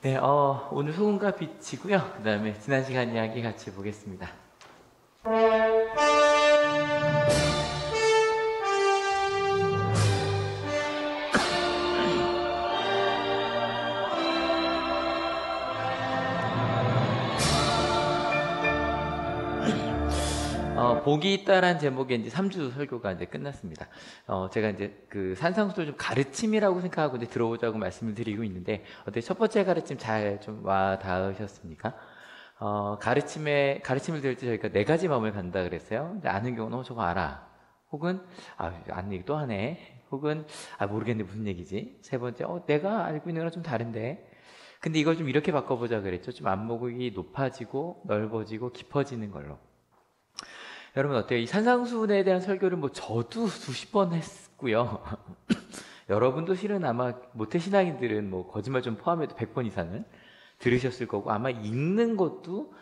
네, 오늘 소금과 빛이고요. 그 다음에 지난 시간 이야기 같이 보겠습니다. 복이 있다란 제목의 이제 3주 설교가 이제 끝났습니다. 제가 이제 그 산상수를 좀 가르침이라고 생각하고 이제 들어오자고 말씀을 드리고 있는데, 어때 첫 번째 가르침 잘 좀 와 닿으셨습니까? 가르침을 들을 때 저희가 네 가지 마음을 간다 그랬어요. 근데 아는 경우는 저거 알아. 혹은, 아는 얘기 또 하네. 혹은, 모르겠는데 무슨 얘기지? 세 번째, 내가 알고 있는 거랑 좀 다른데. 근데 이걸 좀 이렇게 바꿔보자 그랬죠. 좀 안목이 높아지고, 넓어지고, 깊어지는 걸로. 여러분 어때요? 이 산상수훈에 대한 설교를 뭐 저도 수십 번 했고요. 여러분도 실은 아마 모태신앙인들은 뭐 거짓말 좀 포함해도 100번 이상은 들으셨을 거고, 아마 읽는 것도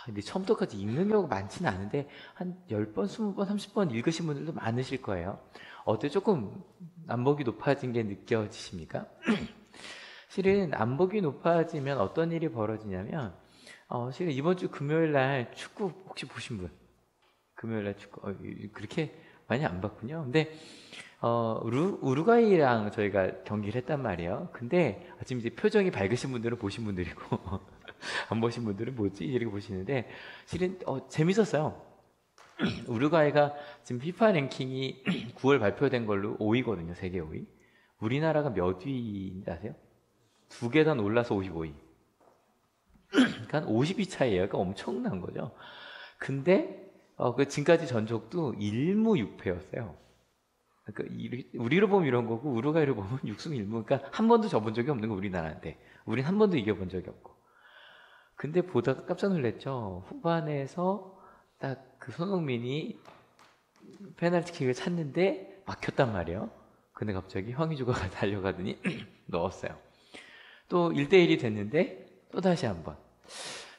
근데 처음부터까지 읽는 경우가 많지는 않은데 한 10번, 20번, 30번 읽으신 분들도 많으실 거예요. 어때 조금 안목이 높아진 게 느껴지십니까? 실은 안목이 높아지면 어떤 일이 벌어지냐면, 실은 이번 주 금요일 날 축구 혹시 보신 분? 금요일 날 축구 그렇게 많이 안 봤군요. 근데 우루과이랑 저희가 경기를 했단 말이에요. 근데 지금 이제 표정이 밝으신 분들은 보신 분들이고 안 보신 분들은 뭐지? 이렇게 보시는데, 실은 재밌었어요. 우루과이가 지금 피파 랭킹이 9월 발표된 걸로 5위거든요. 세계 5위. 우리나라가 몇 위인지 아세요? 두 계단 올라서 55위. 그러니까 50위 차이예요. 그러니까 엄청난 거죠. 근데 그 지금까지 전적도 1무 6패였어요. 그러니까 우리로 보면 이런 거고 우루과이로 보면 6승 1무. 그러니까 한 번도 져본 적이 없는 거 우리나라한테. 우린 한 번도 이겨본 적이 없고. 근데 보다가 깜짝 놀랐죠. 후반에서 딱 그 손흥민이 페널티킥을 찼는데 막혔단 말이에요. 근데 갑자기 황의조가 달려가더니 넣었어요. 또 1대1이 됐는데 또 다시 한번.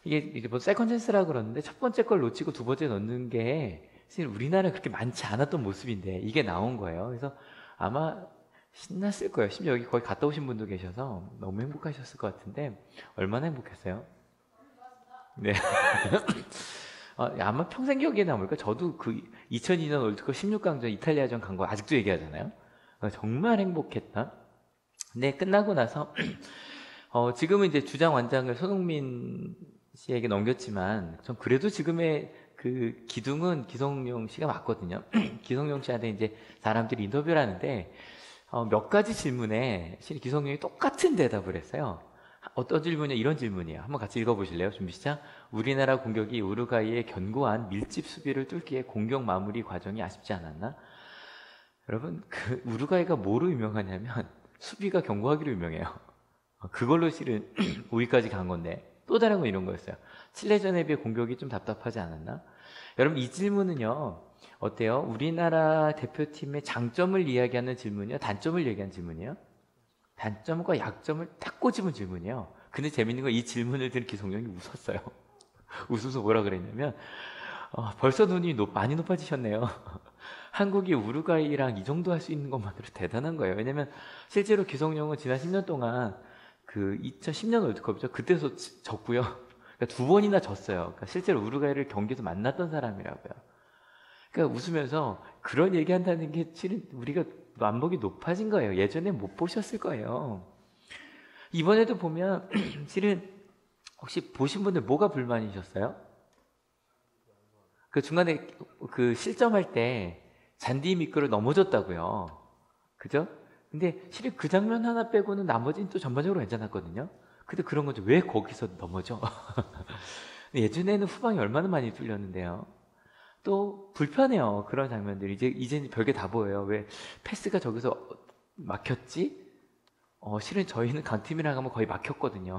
이게 뭐 세컨 찬스라고 그러는데 첫 번째 걸 놓치고 두 번째 넣는 게 사실 우리나라에 그렇게 많지 않았던 모습인데 이게 나온 거예요. 그래서 아마 신났을 거예요. 심지어 여기 거의 갔다 오신 분도 계셔서 너무 행복하셨을 것 같은데, 얼마나 행복했어요? 네. 아마 평생 기억에 남을까? 저도 그 2002년 월드컵 16강전 이탈리아전 간 거 아직도 얘기하잖아요. 정말 행복했다. 근데 끝나고 나서 지금은 이제 주장 완장을 손흥민 씨에게 넘겼지만, 전 그래도 지금의 그 기둥은 기성용 씨가 맞거든요. 기성용 씨한테 이제 사람들이 인터뷰를 하는데, 몇 가지 질문에 실은 기성용이 똑같은 대답을 했어요. 어떤 질문이냐? 이런 질문이에요. 한번 같이 읽어보실래요? 준비 시작. 우리나라 공격이 우루과이의 견고한 밀집 수비를 뚫기에 공격 마무리 과정이 아쉽지 않았나? 여러분, 그 우루과이가 뭐로 유명하냐면 수비가 견고하기로 유명해요. 그걸로 실은 5위까지 간 건데, 또 다른 건 이런 거였어요. 칠레전에 비해 공격이 좀 답답하지 않았나? 여러분, 이 질문은요, 어때요? 우리나라 대표팀의 장점을 이야기하는 질문이요? 단점을 얘기하는 질문이요? 단점과 약점을 딱 꼬집은 질문이에요. 근데 재밌는 건 이 질문을 들은 기성용이 웃었어요. 웃으면서 뭐라 그랬냐면, 벌써 눈이 많이 높아지셨네요. 한국이 우루과이랑 이 정도 할 수 있는 것만으로 대단한 거예요. 왜냐면 실제로 기성용은 지난 10년 동안 그 2010년 월드컵이죠. 그때서 졌고요. 그러니까 두 번이나 졌어요. 그러니까 실제로 우루과이를 경기에서 만났던 사람이라고요. 그러니까 웃으면서 그런 얘기한다는 게 실은 우리가 안목이 높아진 거예요. 예전에 못 보셨을 거예요. 이번에도 보면 실은 혹시 보신 분들 뭐가 불만이셨어요? 그 중간에 그 실점할 때 잔디 미끄러 넘어졌다고요. 그죠? 근데 실은 그 장면 하나 빼고는 나머지는 또 전반적으로 괜찮았거든요. 근데 그런 거죠. 왜 거기서 넘어져? 예전에는 후방이 얼마나 많이 뚫렸는데요. 또 불편해요. 그런 장면들이. 이제 별게 다 보여요. 왜 패스가 저기서 막혔지? 실은 저희는 강팀이랑 하면 거의 막혔거든요.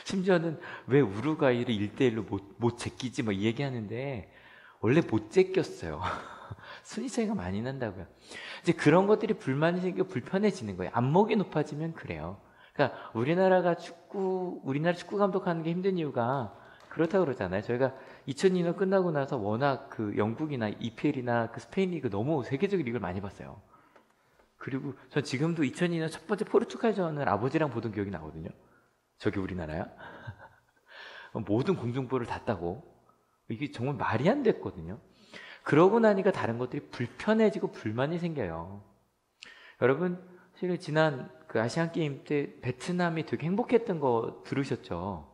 심지어는 왜 우루과이를 1대1로 못 제끼지? 뭐 이 얘기하는데, 원래 못 제꼈어요. 순위 차이가 많이 난다고요. 이제 그런 것들이 불만이 생겨 불편해지는 거예요. 안목이 높아지면 그래요. 그러니까 우리나라 축구 감독하는 게 힘든 이유가 그렇다고 그러잖아요. 저희가 2002년 끝나고 나서 워낙 그 영국이나 EPL이나 그 스페인 리그 너무 세계적 리그를 많이 봤어요. 그리고 전 지금도 2002년 첫 번째 포르투갈전을 아버지랑 보던 기억이 나거든요. 저기 우리나라야. 모든 공중보를 다 따고 이게 정말 말이 안 됐거든요. 그러고 나니까 다른 것들이 불편해지고 불만이 생겨요. 여러분 실은 지난 그 아시안 게임 때 베트남이 되게 행복했던 거 들으셨죠?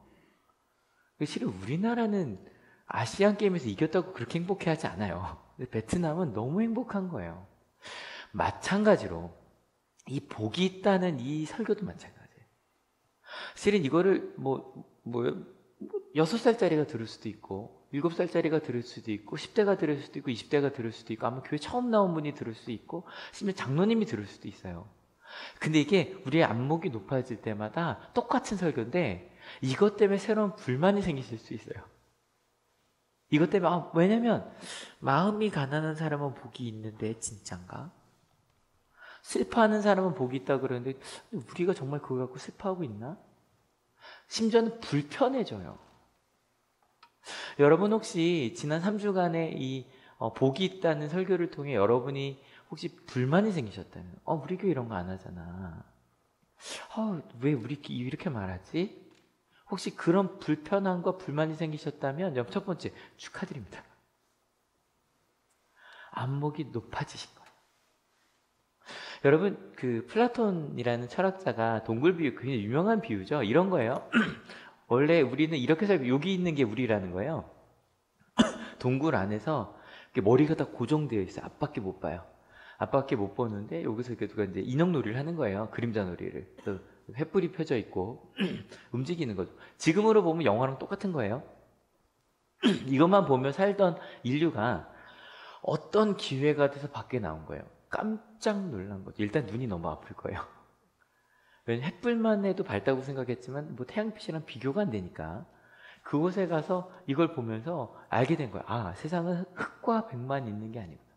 실은 우리나라는 아시안 게임에서 이겼다고 그렇게 행복해하지 않아요. 근데 베트남은 너무 행복한 거예요. 마찬가지로 이 복이 있다는 이 설교도 마찬가지예요. 실은 이거를 6살짜리가 들을 수도 있고 7살짜리가 들을 수도 있고 10대가 들을 수도 있고 20대가 들을 수도 있고 아마 교회 처음 나온 분이 들을 수도 있고 심지어 장로님이 들을 수도 있어요. 근데 이게 우리의 안목이 높아질 때마다 똑같은 설교인데 이것 때문에 새로운 불만이 생기실 수 있어요. 이것 때문에 왜냐면 마음이 가난한 사람은 복이 있는데 진짠가? 슬퍼하는 사람은 복이 있다 그러는데 우리가 정말 그거 갖고 슬퍼하고 있나? 심지어는 불편해져요. 여러분 혹시 지난 3주간의 이 복이 있다는 설교를 통해 여러분이 혹시 불만이 생기셨다면 우리 교회 이런 거 안 하잖아. 왜 우리 이렇게 말하지? 혹시 그런 불편함과 불만이 생기셨다면 첫 번째 축하드립니다. 안목이 높아지신 거예요. 여러분 그 플라톤이라는 철학자가 동굴 비유 굉장히 유명한 비유죠. 이런 거예요. 원래 우리는 이렇게 살고 여기 있는 게 우리라는 거예요. 동굴 안에서 머리가 다 고정되어 있어요. 앞밖에 못 봐요. 앞밖에 못 보는데 여기서 누가 이제 인형놀이를 하는 거예요. 그림자 놀이를. 그래서 횃불이 펴져 있고 움직이는 거죠. 지금으로 보면 영화랑 똑같은 거예요. 이것만 보며 살던 인류가 어떤 기회가 돼서 밖에 나온 거예요. 깜짝 놀란 거죠. 일단 눈이 너무 아플 거예요. 왜냐면 햇불만 해도 밝다고 생각했지만 태양빛이랑 비교가 안 되니까 그곳에 가서 이걸 보면서 알게 된 거예요. 세상은 흙과 백만 있는 게 아니구나.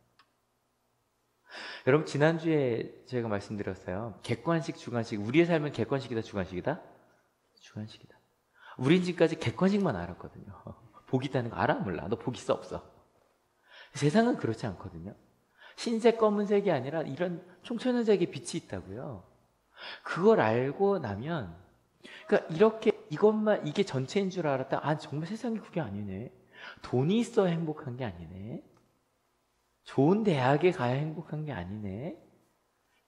여러분 지난주에 제가 말씀드렸어요. 객관식, 주관식. 우리의 삶은 객관식이다, 주관식이다? 주관식이다. 우린 지금까지 객관식만 알았거든요. 복 있다는 거 알아? 몰라. 너 복 있어? 없어? 세상은 그렇지 않거든요. 흰색, 검은색이 아니라 이런 총천연색의 빛이 있다고요. 그걸 알고 나면 그러니까 이렇게 이게 전체인 줄 알았다. 정말 세상이 그게 아니네. 돈이 있어야 행복한 게 아니네. 좋은 대학에 가야 행복한 게 아니네.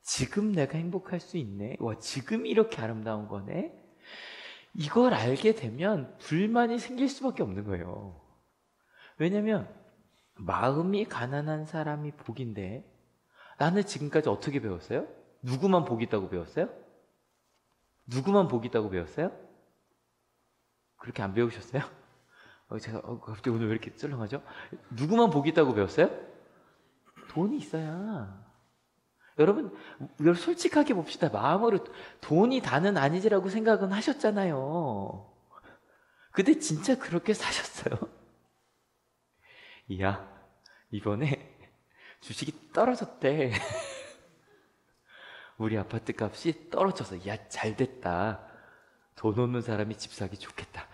지금 내가 행복할 수 있네. 지금 이렇게 아름다운 거네. 이걸 알게 되면 불만이 생길 수밖에 없는 거예요. 왜냐면 마음이 가난한 사람이 복인데 나는 지금까지 어떻게 배웠어요? 누구만 복이 있다고 배웠어요? 누구만 복이 있다고 배웠어요? 그렇게 안 배우셨어요? 제가 갑자기 오늘 왜 이렇게 썰렁하죠? 누구만 복이 있다고 배웠어요? 돈이 있어야. 여러분 솔직하게 봅시다. 마음으로 돈이 다는 아니지라고 생각은 하셨잖아요. 근데 진짜 그렇게 사셨어요? 이야, 이번에 주식이 떨어졌대. 우리 아파트 값이 떨어져서 잘 됐다. 돈 없는 사람이 집 사기 좋겠다.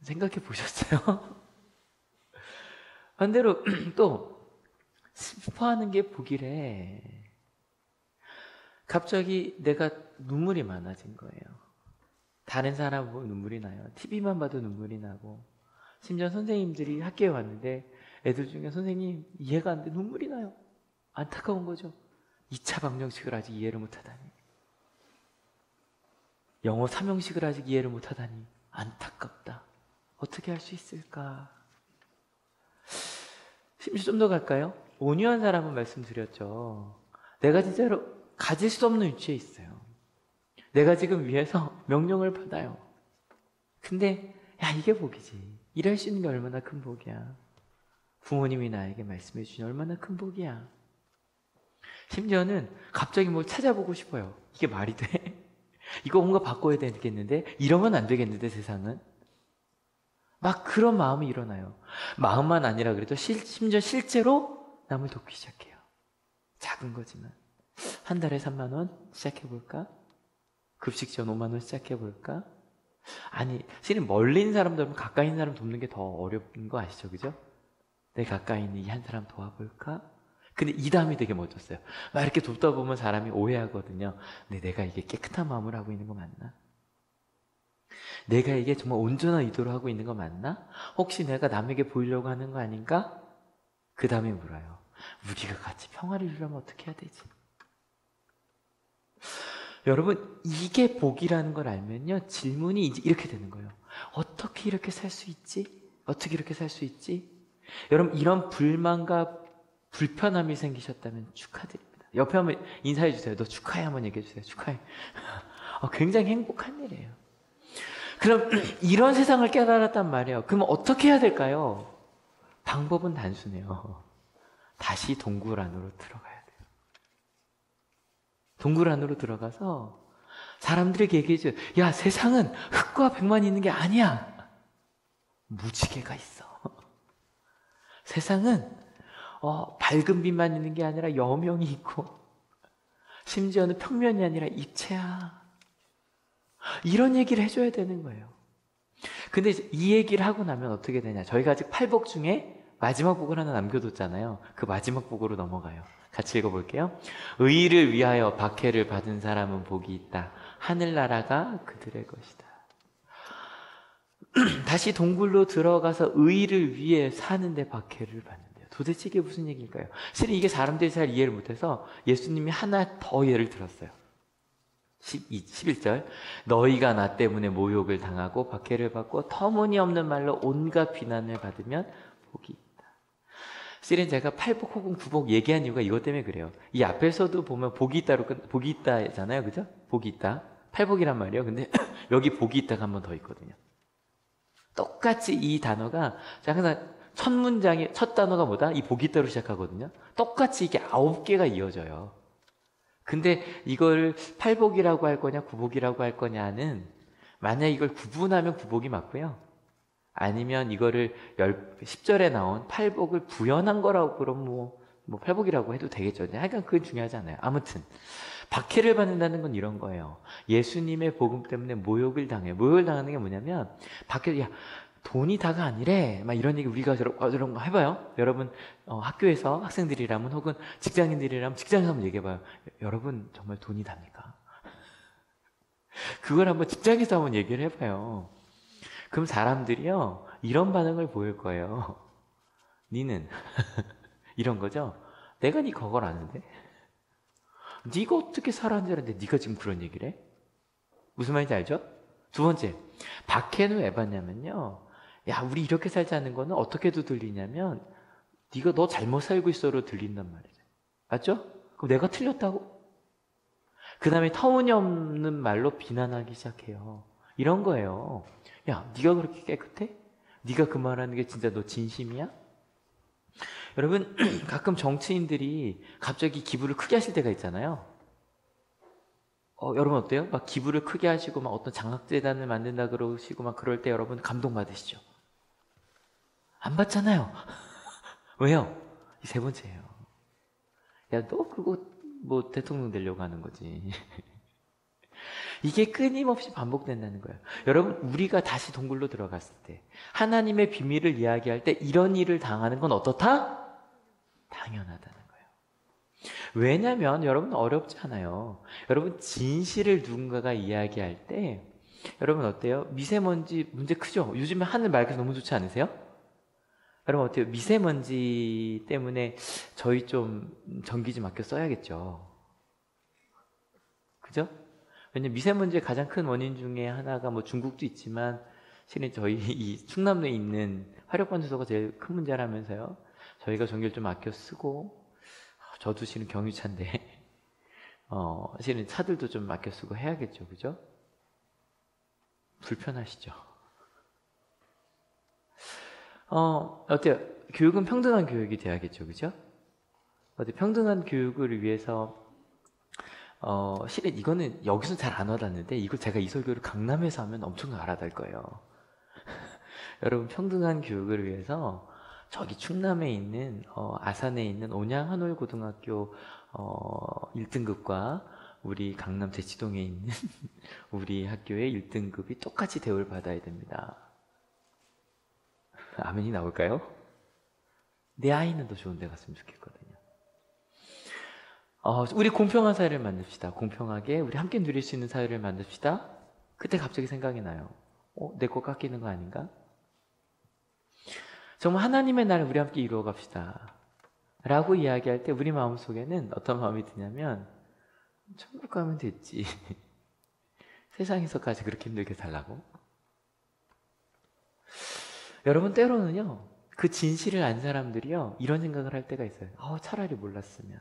생각해 보셨어요? 반대로 또 슬퍼하는 게 복이래. 갑자기 내가 눈물이 많아진 거예요. 다른 사람 보면 눈물이 나요. TV만 봐도 눈물이 나고 심지어 선생님들이 학교에 왔는데 애들 중에 선생님 이해가 안 돼 눈물이 나요. 안타까운 거죠. 2차 방정식을 아직 이해를 못하다니. 영어 3형식을 아직 이해를 못하다니. 안타깝다. 어떻게 할 수 있을까? 심지어 좀 더 갈까요? 온유한 사람은 말씀드렸죠. 내가 진짜로 가질 수 없는 위치에 있어요. 내가 지금 위에서 명령을 받아요. 근데 이게 복이지. 일할 수 있는 게 얼마나 큰 복이야. 부모님이 나에게 말씀해 주신 얼마나 큰 복이야. 심지어는 갑자기 뭘 찾아보고 싶어요. 이게 말이 돼? 이거 뭔가 바꿔야 되겠는데? 이러면 안 되겠는데 세상은? 막 그런 마음이 일어나요. 마음만 아니라 그래도 심지어 실제로 남을 돕기 시작해요. 작은 거지만 한 달에 3만 원 시작해볼까? 급식 전 5만 원 시작해볼까? 실은 멀리 있는 사람보다 가까이 있는 사람 돕는 게 더 어려운 거 아시죠? 그죠? 내 가까이 있는 이 한 사람 도와볼까? 근데 이담이 되게 멋졌어요. 막 이렇게 돕다 보면 사람이 오해하거든요. 근데 내가 이게 깨끗한 마음으로 하고 있는 거 맞나? 내가 이게 정말 온전한 의도로 하고 있는 거 맞나? 혹시 내가 남에게 보이려고 하는 거 아닌가? 그 다음에 물어요. 우리가 같이 평화를 이루려면 어떻게 해야 되지? 여러분, 이게 복이라는 걸 알면요, 질문이 이제 이렇게 되는 거예요. 어떻게 이렇게 살 수 있지? 어떻게 이렇게 살 수 있지? 여러분, 이런 불만과 불편함이 생기셨다면 축하드립니다. 옆에 한번 인사해 주세요. 너 축하해 한번 얘기해 주세요. 축하해. 굉장히 행복한 일이에요. 그럼 이런 세상을 깨달았단 말이에요. 그럼 어떻게 해야 될까요? 방법은 단순해요. 다시 동굴 안으로 들어가야 돼요. 동굴 안으로 들어가서 사람들에게 얘기해줘요. 야, 세상은 흙과 백만 있는 게 아니야. 무지개가 있어. 세상은 밝은 빛만 있는 게 아니라 여명이 있고, 심지어는 평면이 아니라 입체야. 이런 얘기를 해줘야 되는 거예요. 근데 이 얘기를 하고 나면 어떻게 되냐. 저희가 아직 8복 중에 마지막 복을 하나 남겨뒀잖아요. 그 마지막 복으로 넘어가요. 같이 읽어볼게요. 의를 위하여 박해를 받은 사람은 복이 있다. 하늘나라가 그들의 것이다. 다시 동굴로 들어가서 의를 위해 사는데 박해를 받는데요. 도대체 이게 무슨 얘기일까요? 실은 이게 사람들이 잘 이해를 못해서 예수님이 하나 더 예를 들었어요. 11절. 너희가 나 때문에 모욕을 당하고 박해를 받고 터무니없는 말로 온갖 비난을 받으면 복이 있다. 실은 제가 8복 혹은 9복 얘기한 이유가 이것 때문에 그래요. 이 앞에서도 보면 복이 있다로 복이 있다잖아요. 그죠? 복이 있다. 8복이란 말이에요. 근데 여기 복이 있다가 한 번 더 있거든요. 똑같이 이 단어가 항상 첫 문장의 첫 단어가 뭐다? 이 복이 있다로 시작하거든요. 똑같이 이게 9개가 이어져요. 근데 이걸 8복이라고 할 거냐 9복이라고 할 거냐는, 만약 이걸 구분하면 9복이 맞고요. 아니면 이거를 10절에 나온 8복을 구현한 거라고 그럼 뭐 8복이라고 해도 되겠죠. 하여간 그건 중요하지 않아요. 아무튼 박해를 받는다는 건 이런 거예요. 예수님의 복음 때문에 모욕을 당해요. 모욕을 당하는 게 뭐냐면, 야, 돈이 다가 아니래. 막 이런 얘기 우리가 저런 거 해봐요. 여러분, 학교에서 학생들이라면 혹은 직장인들이라면 직장에서 한번 얘기해봐요. 여러분, 정말 돈이 답니까? 그걸 한번 직장에서 한번 얘기를 해봐요. 그럼 사람들이요, 이런 반응을 보일 거예요. 니는 이런 거죠. 내가 니 그걸 아는데? 네가 어떻게 살아는 줄 알았는데 네가 지금 그런 얘기를 해? 무슨 말인지 알죠? 두 번째, 박해는 왜 받냐면요, 야, 우리 이렇게 살자는 거는 어떻게도 들리냐면 네가 너 잘못 살고 있어로 들린단 말이죠. 맞죠? 그럼 내가 틀렸다고? 그 다음에 터무니없는 말로 비난하기 시작해요. 이런 거예요. 야, 네가 그렇게 깨끗해? 네가 그 말하는 게 진짜 너 진심이야? 여러분, 가끔 정치인들이 갑자기 기부를 크게 하실 때가 있잖아요. 여러분 어때요? 막 기부를 크게 하시고 막 어떤 장학재단을 만든다 그러시고 막 그럴 때 여러분 감동받으시죠? 안 받잖아요. 왜요? 이 세 번째예요. 야, 너 그거 뭐 대통령 되려고 하는 거지. 이게 끊임없이 반복된다는 거예요. 여러분, 우리가 다시 동굴로 들어갔을 때, 하나님의 비밀을 이야기할 때 이런 일을 당하는 건 어떻다? 당연하다는 거예요. 왜냐하면 여러분 어렵지 않아요. 여러분, 진실을 누군가가 이야기할 때 여러분 어때요? 미세먼지 문제 크죠? 요즘에 하늘 맑아서 너무 좋지 않으세요? 여러분 어때요? 미세먼지 때문에 저희 좀 전기 좀 아껴 써야겠죠. 그죠? 왜냐면 미세먼지의 가장 큰 원인 중에 하나가 뭐 중국도 있지만 실은 저희 이 충남도에 있는 화력발전소가 제일 큰 문제라면서요. 저희가 전기를 좀 아껴 쓰고, 저도 실은 경유차인데 실은 차들도 좀 아껴 쓰고 해야겠죠. 그죠? 불편하시죠? 어때요? 교육은 평등한 교육이 돼야겠죠. 그죠? 평등한 교육을 위해서 실은 이거는 여기서 잘 안 와닿는데, 이걸 제가 이 설교를 강남에서 하면 엄청 알아들 거예요. 여러분, 평등한 교육을 위해서 저기 충남에 있는 아산에 있는 온양 한올고등학교 1등급과 우리 강남 대치동에 있는 우리 학교의 1등급이 똑같이 대우를 받아야 됩니다. 아멘이 나올까요? 내 아이는 더 좋은 데 갔으면 좋겠거든요. 우리 공평한 사회를 만듭시다. 공평하게 우리 함께 누릴 수 있는 사회를 만듭시다. 그때 갑자기 생각이 나요. 내 거 깎이는 거 아닌가? 정말 하나님의 나라를 우리 함께 이루어 갑시다. 라고 이야기할 때 우리 마음속에는 어떤 마음이 드냐면 천국 가면 됐지. 세상에서까지 그렇게 힘들게 살라고? 여러분, 때로는요, 그 진실을 안 사람들이요, 이런 생각을 할 때가 있어요. 차라리 몰랐으면.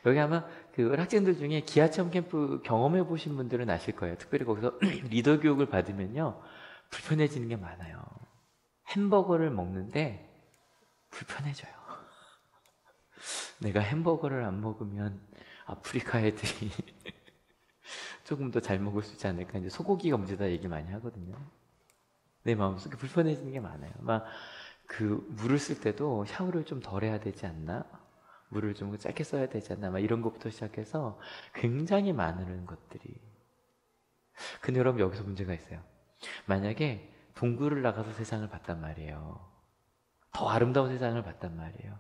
여기 아마 그 학생들 중에 기아체험 캠프 경험해 보신 분들은 아실 거예요. 특별히 거기서 리더 교육을 받으면요, 불편해지는 게 많아요. 햄버거를 먹는데 불편해져요. 내가 햄버거를 안 먹으면 아프리카 애들이 조금 더 잘 먹을 수 있지 않을까. 이제 소고기가 문제다 얘기 많이 하거든요. 내 마음속에 불편해지는 게 많아요. 막 그 물을 쓸 때도 샤워를 좀 덜 해야 되지 않나? 물을 좀 짧게 써야 되지 않나? 막 이런 것부터 시작해서 굉장히 많은 것들이. 근데 여러분, 여기서 문제가 있어요. 만약에 동굴을 나가서 세상을 봤단 말이에요. 더 아름다운 세상을 봤단 말이에요.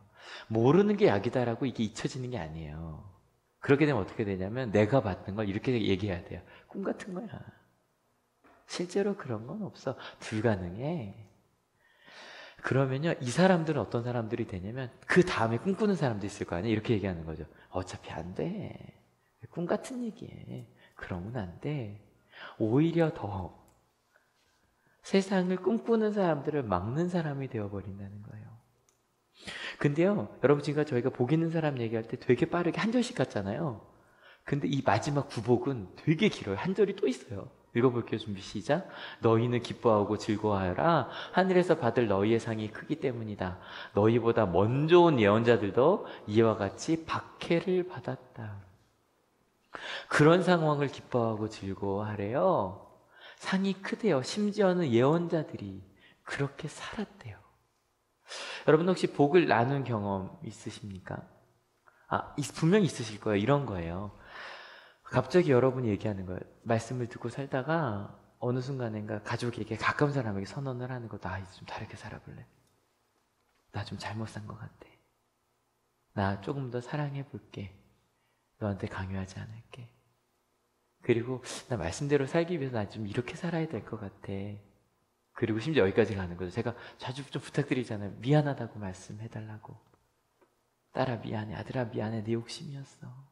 모르는 게 약이다라고 이게 잊혀지는 게 아니에요. 그렇게 되면 어떻게 되냐면 내가 봤던 걸 이렇게 얘기해야 돼요. 꿈 같은 거야. 실제로 그런 건 없어. 불가능해. 그러면요, 이 사람들은 어떤 사람들이 되냐면 그 다음에 꿈꾸는 사람도 있을 거 아니에요. 이렇게 얘기하는 거죠. 어차피 안 돼. 꿈 같은 얘기해. 그러면 안 돼. 오히려 더 세상을 꿈꾸는 사람들을 막는 사람이 되어버린다는 거예요. 근데요, 여러분, 지금 저희가 복 있는 사람 얘기할 때 되게 빠르게 한 절씩 갔잖아요. 근데 이 마지막 구복은 되게 길어요. 한 절이 또 있어요. 읽어볼게요. 준비 시작. 너희는 기뻐하고 즐거워하여라. 하늘에서 받을 너희의 상이 크기 때문이다. 너희보다 먼저 온 예언자들도 이와 같이 박해를 받았다. 그런 상황을 기뻐하고 즐거워하래요. 상이 크대요. 심지어는 예언자들이 그렇게 살았대요. 여러분, 혹시 복을 나눈 경험 있으십니까? 분명히 있으실 거예요. 이런 거예요. 갑자기 여러분이 얘기하는 거예요. 말씀을 듣고 살다가 어느 순간인가 가족에게, 가까운 사람에게 선언을 하는 거. 나 이제 좀 다르게 살아볼래. 나 좀 잘못 산 것 같아. 나 조금 더 사랑해 볼게. 너한테 강요하지 않을게. 그리고 나 말씀대로 살기 위해서 나 좀 이렇게 살아야 될 것 같아. 그리고 심지어 여기까지 가는 거죠. 제가 자주 좀 부탁드리잖아요. 미안하다고 말씀해달라고. 딸아 미안해, 아들아 미안해, 내 욕심이었어.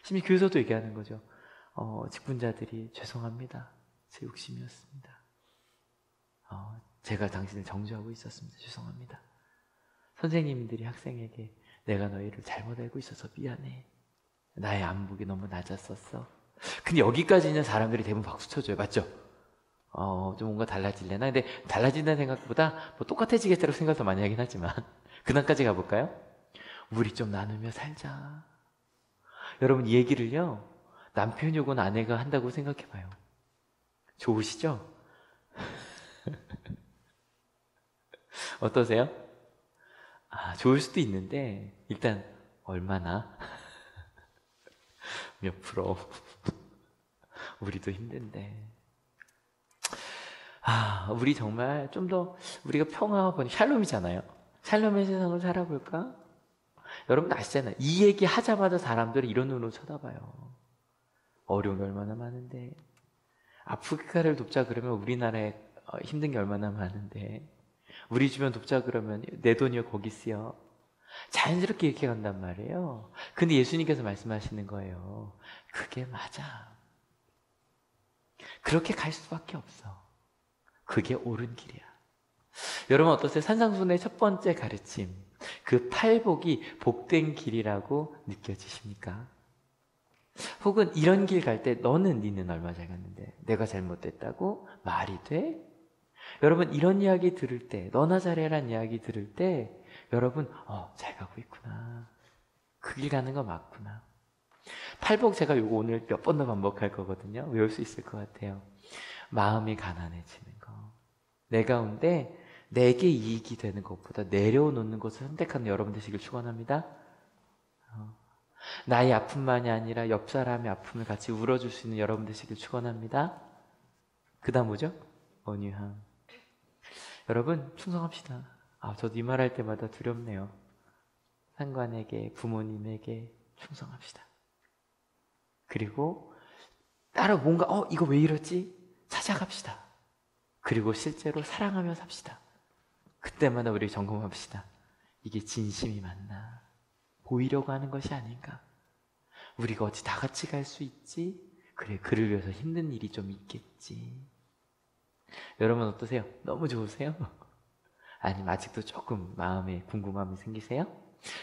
심지어 교회에서도 얘기하는 거죠. 직분자들이 죄송합니다. 제 욕심이었습니다. 제가 당신을 정죄하고 있었습니다. 죄송합니다. 선생님들이 학생에게 내가 너희를 잘못 알고 있어서 미안해. 나의 안목이 너무 낮았었어. 근데 여기까지는 사람들이 대부분 박수 쳐줘요. 맞죠? 좀 뭔가 달라질래나? 근데 달라진다는 생각보다 뭐 똑같아지겠다고 생각 더 많이 하긴 하지만 그날까지 가볼까요? 우리 좀 나누며 살자. 여러분, 이 얘기를요, 남편이 오건 아내가 한다고 생각해봐요. 좋으시죠? 어떠세요? 좋을 수도 있는데 일단 얼마나? 몇 프로? 우리도 힘든데. 우리 정말 좀 더 우리가 평화와 번영, 샬롬이잖아요. 샬롬의 세상을 살아볼까? 여러분 아시잖아요. 이 얘기 하자마자 사람들은 이런 눈으로 쳐다봐요. 어려운 게 얼마나 많은데. 아프리카를 돕자 그러면 우리나라에 힘든 게 얼마나 많은데. 우리 주변 돕자 그러면 내 돈이요 거기 쓰여. 자연스럽게 이렇게 간단 말이에요. 근데 예수님께서 말씀하시는 거예요. 그게 맞아. 그렇게 갈 수밖에 없어. 그게 옳은 길이야. 여러분 어떠세요? 산상수훈의 첫 번째 가르침, 그 팔복이 복된 길이라고 느껴지십니까? 혹은 이런 길 갈 때 니는 얼마 잘 갔는데 내가 잘못됐다고 말이 돼? 여러분 이런 이야기 들을 때, 너나 잘해란 이야기 들을 때 여러분 잘 가고 있구나. 그 길 가는 거 맞구나. 팔복 제가 요거 오늘 몇 번 더 반복할 거거든요. 외울 수 있을 것 같아요. 마음이 가난해지는 거. 내 가운데 내게 이익이 되는 것보다 내려놓는 것을 선택하는 여러분 되시길 축원합니다. 나의 아픔만이 아니라 옆 사람의 아픔을 같이 울어줄 수 있는 여러분 되시길 축원합니다. 그 다음 뭐죠? 온유함. 여러분 충성합시다. 저도 이 말할 때마다 두렵네요. 상관에게, 부모님에게 충성합시다. 그리고 따로 뭔가 이거 왜 이러지? 찾아갑시다. 그리고 실제로 사랑하며 삽시다. 그때마다 우리 점검합시다. 이게 진심이 맞나? 보이려고 하는 것이 아닌가? 우리가 어찌 다 같이 갈 수 있지? 그래, 그를 위해서 힘든 일이 좀 있겠지. 여러분 어떠세요? 너무 좋으세요? 아니면 아직도 조금 마음에 궁금함이 생기세요?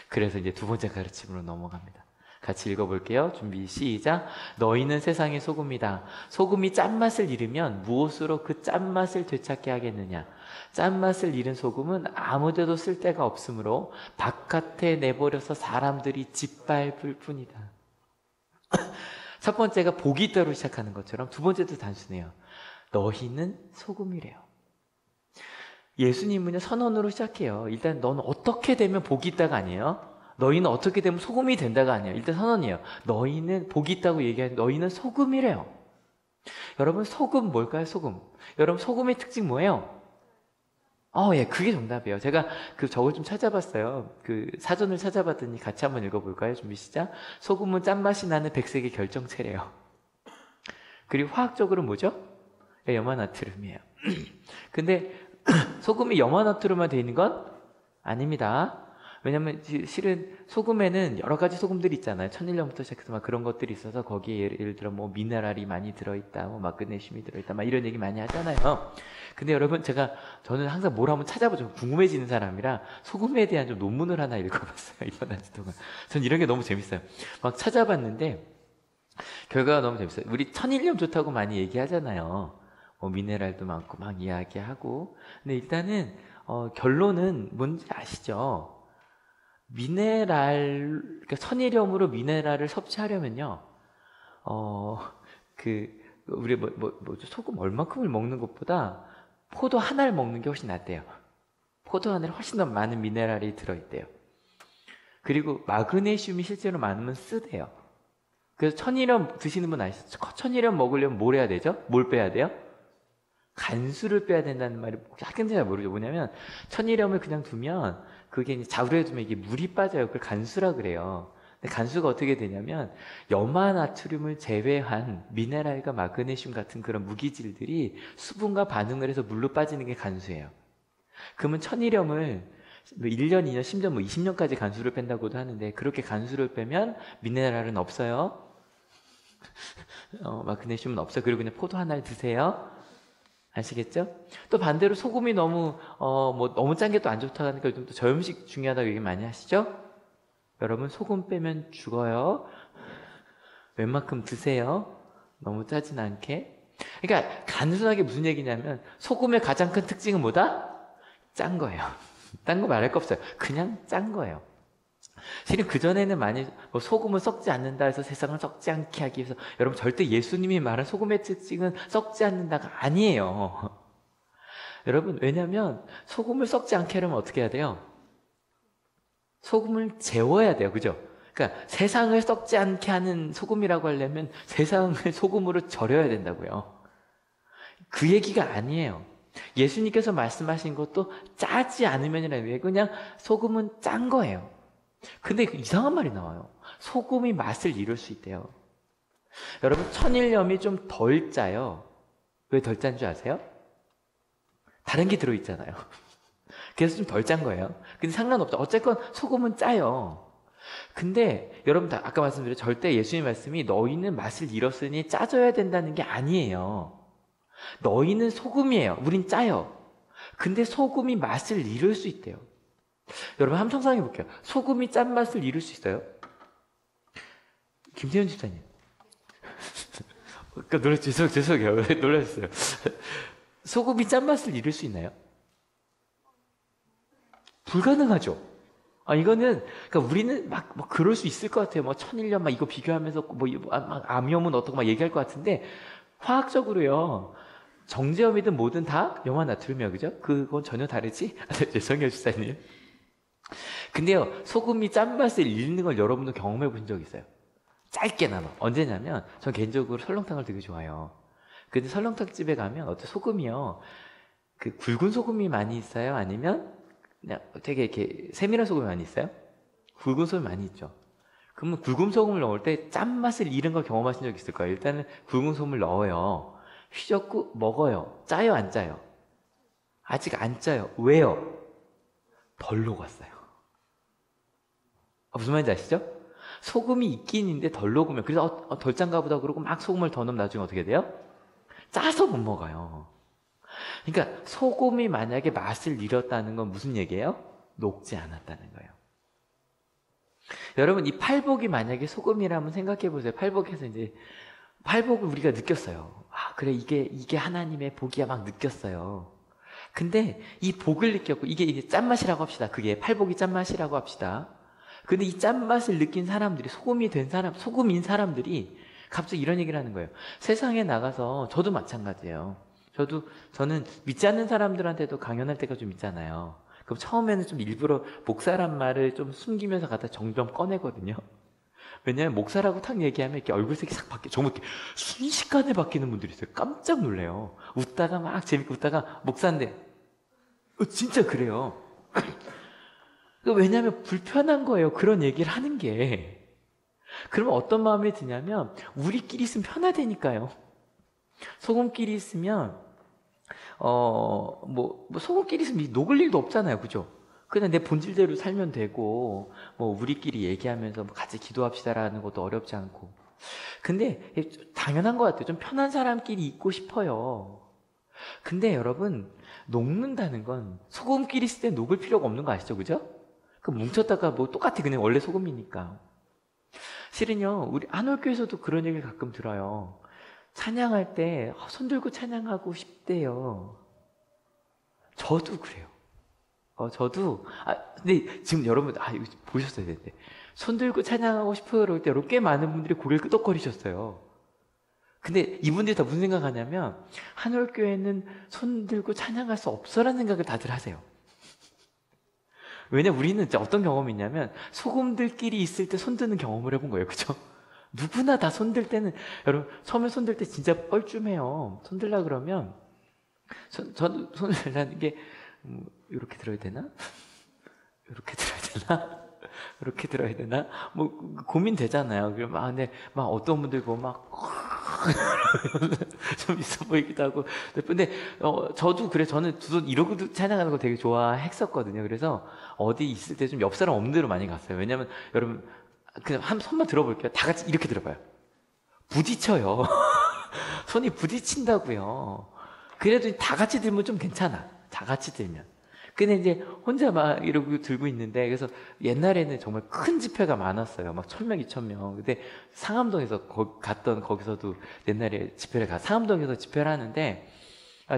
그래서 이제 두 번째 가르침으로 넘어갑니다. 같이 읽어볼게요. 준비 시작. 너희는 세상의 소금이다. 소금이 짠맛을 잃으면 무엇으로 그 짠맛을 되찾게 하겠느냐? 짠맛을 잃은 소금은 아무데도 쓸 데가 없으므로 바깥에 내버려서 사람들이 짓밟을 뿐이다. 첫 번째가 복이 있다로 시작하는 것처럼 두 번째도 단순해요. 너희는 소금이래요. 예수님은요, 선언으로 시작해요. 일단 너는 어떻게 되면 복이 있다가 아니에요. 너희는 어떻게 되면 소금이 된다가 아니에요. 일단 선언이에요. 너희는 복이 있다고 얘기하는 너희는 소금이래요. 여러분 소금 뭘까요? 소금. 여러분 소금의 특징 뭐예요? 예, 그게 정답이에요. 제가 저걸 좀 찾아봤어요. 사전을 찾아봤더니 같이 한번 읽어볼까요? 준비 시작. 소금은 짠맛이 나는 백색의 결정체래요. 그리고 화학적으로 뭐죠? 염화나트륨이에요. 근데 소금이 염화나트륨만 되어 있는 건 아닙니다. 왜냐면 실은 소금에는 여러 가지 소금들이 있잖아요. 천일염부터 시작해서 막 그런 것들이 있어서 거기에 예를 들어 뭐 미네랄이 많이 들어있다, 뭐 마그네슘이 들어있다, 막 이런 얘기 많이 하잖아요. 근데 여러분 저는 항상 뭘 한번 찾아보죠. 궁금해지는 사람이라 소금에 대한 좀 논문을 하나 읽어봤어요. 이번 한 주 동안. 전 이런 게 너무 재밌어요. 막 찾아봤는데 결과가 너무 재밌어요. 우리 천일염 좋다고 많이 얘기하잖아요. 뭐 미네랄도 많고 막 이야기하고. 근데 일단은 결론은 뭔지 아시죠? 그러니까 천일염으로 미네랄을 섭취하려면요, 우리 소금 얼마큼을 먹는 것보다 포도 하나를 먹는 게 훨씬 낫대요. 포도 하나에 훨씬 더 많은 미네랄이 들어있대요. 그리고 마그네슘이 실제로 많으면 쓰대요. 그래서 천일염 드시는 분 아시죠? 천일염 먹으려면 뭘 해야 되죠? 뭘 빼야 돼요? 간수를 빼야 된다는 말이 학생들이 잘 모르죠. 뭐냐면 천일염을 그냥 두면 그게 이제 자루에 두면 이게 물이 빠져요. 그걸 간수라 그래요. 근데 간수가 어떻게 되냐면 염화나트륨을 제외한 미네랄과 마그네슘 같은 그런 무기질들이 수분과 반응을 해서 물로 빠지는 게 간수예요. 그러면 천일염을 1년, 2년, 심지어 20년까지 간수를 뺀다고도 하는데 그렇게 간수를 빼면 미네랄은 없어요. 마그네슘은 없어요. 그리고 그냥 포도 하나를 드세요. 아시겠죠? 또 반대로 소금이 너무 짠 게 또 안 좋다고 하니까 요즘 또 저염식 중요하다고 얘기 많이 하시죠? 여러분 소금 빼면 죽어요. 웬만큼 드세요. 너무 짜진 않게. 그러니까 단순하게 무슨 얘기냐면 소금의 가장 큰 특징은 뭐다? 짠 거예요. 딴 거 말할 거 없어요. 그냥 짠 거예요. 실은 그전에는 많이 소금은 썩지 않는다 해서 세상을 썩지 않게 하기 위해서 여러분 절대 예수님이 말한 소금의 특징은 썩지 않는다가 아니에요. 여러분 왜냐하면 소금을 썩지 않게 하려면 어떻게 해야 돼요? 소금을 재워야 돼요. 그죠? 그러니까 세상을 썩지 않게 하는 소금이라고 하려면 세상을 소금으로 절여야 된다고요. 그 얘기가 아니에요. 예수님께서 말씀하신 것도 짜지 않으면이라는 왜 그냥 소금은 짠 거예요. 근데 이상한 말이 나와요. 소금이 맛을 잃을 수 있대요. 여러분 천일염이 좀 덜 짜요. 왜 덜 짠 줄 아세요? 다른 게 들어있잖아요. 그래서 좀 덜 짠 거예요. 근데 상관없죠. 어쨌건 소금은 짜요. 근데 여러분 아까 말씀드린 절대 예수님 말씀이 너희는 맛을 잃었으니 짜져야 된다는 게 아니에요. 너희는 소금이에요. 우린 짜요. 근데 소금이 맛을 잃을 수 있대요. 여러분 한번 상상해 볼게요. 소금이 짠맛을 잃을 수 있어요? 김태현 집사님. 죄송해요. 놀랐어요. 소금이 짠맛을 잃을 수 있나요? 불가능하죠. 이거는, 그러니까 우리는 막 그럴 수 있을 것 같아요. 천일염 이거 비교하면서 암염은 어떻고 막 얘기할 것 같은데, 화학적으로요. 정제염이든 뭐든 다 염화나트륨이야, 그죠? 그건 전혀 다르지? 죄송해요, 집사님. 근데요, 소금이 짠맛을 잃는 걸 여러분도 경험해 보신 적 있어요? 짧게나마. 언제냐면, 전 개인적으로 설렁탕을 되게 좋아해요. 근데 설렁탕 집에 가면 어때 소금이요. 굵은 소금이 많이 있어요? 아니면 그냥 되게 이렇게 세밀한 소금이 많이 있어요? 굵은 소금 많이 있죠. 그러면 굵은 소금을 넣을 때 짠맛을 잃은 거 경험하신 적 있을 거예요. 일단은 굵은 소금을 넣어요. 휘젓고 먹어요. 짜요, 안 짜요? 아직 안 짜요. 왜요? 덜 녹았어요. 무슨 말인지 아시죠? 소금이 있긴 있는데 덜 녹으면, 그래서 덜 짠가 보다 그러고 막 소금을 더 넣으면 나중에 어떻게 돼요? 짜서 못 먹어요. 그러니까 소금이 만약에 맛을 잃었다는 건 무슨 얘기예요? 녹지 않았다는 거예요. 여러분, 이 팔복이 만약에 소금이라면 생각해 보세요. 팔복에서 이제 팔복을 우리가 느꼈어요. 아, 그래, 이게 하나님의 복이야, 막 느꼈어요. 근데 이 복을 느꼈고, 이게 짠맛이라고 합시다. 그게 팔복이 짠맛이라고 합시다. 근데 이 짠맛을 느낀 사람들이, 소금인 사람들이 갑자기 이런 얘기를 하는 거예요. 세상에 나가서, 저도 마찬가지예요. 저는 믿지 않는 사람들한테도 강연할 때가 좀 있잖아요. 그럼 처음에는 좀 일부러 목사란 말을 좀 숨기면서 갖다 점점 꺼내거든요. 왜냐하면 목사라고 탁 얘기하면 이렇게 얼굴색이 싹 바뀌어. 정말 이렇게 순식간에 바뀌는 분들이 있어요. 깜짝 놀래요. 웃다가 막 재밌게 웃다가 목사인데, 진짜 그래요. 왜냐하면 불편한 거예요. 그런 얘기를 하는 게. 그러면 어떤 마음이 드냐면, 우리끼리 있으면 편하다니까요. 소금끼리 있으면, 소금끼리 있으면 녹을 일도 없잖아요. 그죠? 그냥 내 본질대로 살면 되고, 우리끼리 얘기하면서 같이 기도합시다라는 것도 어렵지 않고. 근데 당연한 것 같아요. 좀 편한 사람끼리 있고 싶어요. 근데 여러분, 녹는다는 건 소금끼리 있을 때 녹을 필요가 없는 거 아시죠? 그죠? 그 뭉쳤다가 똑같아. 그냥 원래 소금이니까. 실은요, 우리 한올교에서도 그런 얘기를 가끔 들어요. 찬양할 때 손 들고 찬양하고 싶대요. 저도 그래요. 근데 지금 여러분, 이거 보셨어야 되는데. 손 들고 찬양하고 싶어요. 그럴 때 꽤 많은 분들이 고개를 끄덕거리셨어요. 근데 이분들이 다 무슨 생각하냐면, 한올교회는 손 들고 찬양할 수 없어라는 생각을 다들 하세요. 왜냐, 우리는 어떤 경험이 있냐면, 소금들끼리 있을 때 손 드는 경험을 해본 거예요. 그죠? 누구나 다 손들 때는, 여러분, 처음에 손들 때 진짜 뻘쭘해요. 손들라 그러면, 저도 손을 들라는 게, 이렇게 들어야 되나? 이렇게 들어야 되나? 이렇게 들어야 되나? 고민되잖아요. 근데 어떤 분들 좀 있어 보이기도 하고. 근데, 저도 그래, 저는 두 손 이러고 찬양하는 거 되게 좋아했었거든요. 그래서 어디 있을 때 좀 옆 사람 없는 데로 많이 갔어요. 왜냐면, 여러분, 그냥 한 손만 들어볼게요. 다 같이 이렇게 들어봐요. 부딪혀요. 손이 부딪힌다고요. 그래도 다 같이 들면 좀 괜찮아. 다 같이 들면. 근데 이제 혼자 막 이러고 들고 있는데, 그래서 옛날에는 정말 큰 집회가 많았어요. 막 1000명, 2000명. 근데 상암동에서 거기서도 옛날에 상암동에서 집회를 하는데,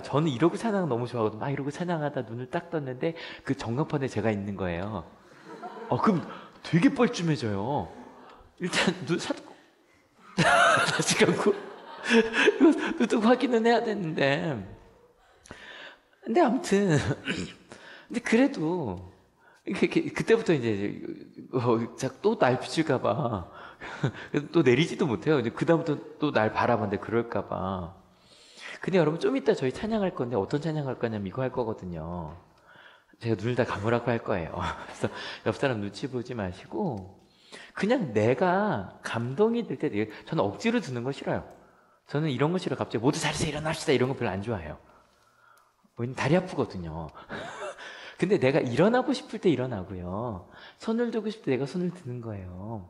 저는 이러고 찬양 너무 좋아하거든요. 막 이러고 찬양하다 눈을 딱 떴는데, 그 전광판에 제가 있는 거예요. 그럼 되게 뻘쭘해져요. 일단 다시 감고 눈 뜨고 확인은 해야 되는데. 근데 아무튼 근데 그래도 그때부터 이제 또 날 비출까봐 또 내리지도 못해요. 이제 그다음부터 또 날 바라봤는데 그럴까봐. 근데 여러분, 좀 이따 저희 찬양할 건데 어떤 찬양할 거냐면 이거 할 거거든요. 제가 눈을 다 감으라고 할 거예요. 그래서 옆 사람 눈치 보지 마시고 그냥 내가 감동이 들 때, 저는 억지로 드는 거 싫어요. 저는 이런 거 싫어요. 갑자기 모두 자리에서 일어납시다 이런 거 별로 안 좋아해요. 왜냐면 다리 아프거든요. 근데 내가 일어나고 싶을 때 일어나고요. 손을 들고 싶을 때 내가 손을 드는 거예요.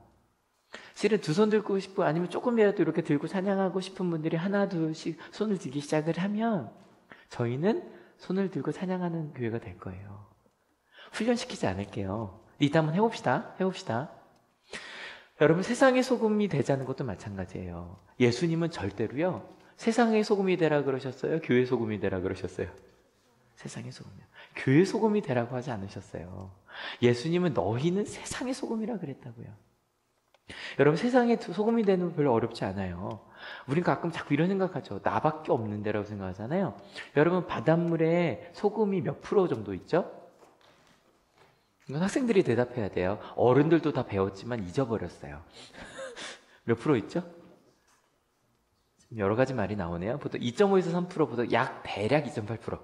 실은 두 손 들고 싶고 아니면 조금이라도 이렇게 들고 찬양하고 싶은 분들이 하나 둘씩 손을 들기 시작을 하면 저희는 손을 들고 찬양하는 교회가 될 거예요. 훈련시키지 않을게요. 이따 한번 해봅시다. 여러분, 세상의 소금이 되자는 것도 마찬가지예요. 예수님은 절대로요, 세상의 소금이 되라 그러셨어요? 교회 소금이 되라 그러셨어요? 세상의 소금이요. 교회 소금이 되라고 하지 않으셨어요. 예수님은 너희는 세상의 소금이라 그랬다고요. 여러분, 세상의 소금이 되는 거 별로 어렵지 않아요. 우린 가끔 자꾸 이런 생각하죠. 나밖에 없는 데라고 생각하잖아요. 여러분, 바닷물에 소금이 몇 프로 정도 있죠? 이건 학생들이 대답해야 돼요. 어른들도 다 배웠지만 잊어버렸어요. 몇 프로 있죠? 여러 가지 말이 나오네요. 보통 2.5에서 3%, 보통 대략 2.8%.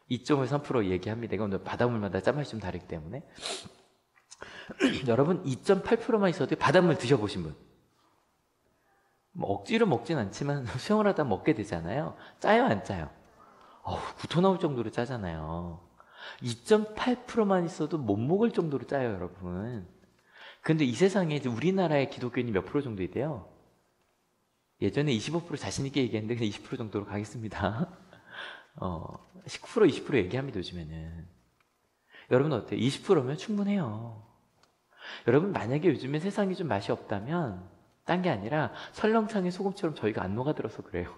2.5에서 3% 얘기합니다. 이건 바닷물마다 짠맛이 좀 다르기 때문에. 여러분 2.8%만 있어도 바닷물 드셔보신 분? 뭐 억지로 먹진 않지만 수영을 하다 먹게 되잖아요. 짜요, 안 짜요? 구토 나올 정도로 짜잖아요. 2.8%만 있어도 못 먹을 정도로 짜요, 여러분. 근데 이 세상에 이제 우리나라의 기독교인이 몇 프로 정도 있대요? 예전에 25% 자신있게 얘기했는데 그냥 20% 정도로 가겠습니다. 19%, 20% 얘기합니다, 요즘에는. 여러분 어때요? 20%면 충분해요. 여러분 만약에 요즘에 세상이 좀 맛이 없다면 딴 게 아니라 설렁탕의 소금처럼 저희가 안 녹아들어서 그래요.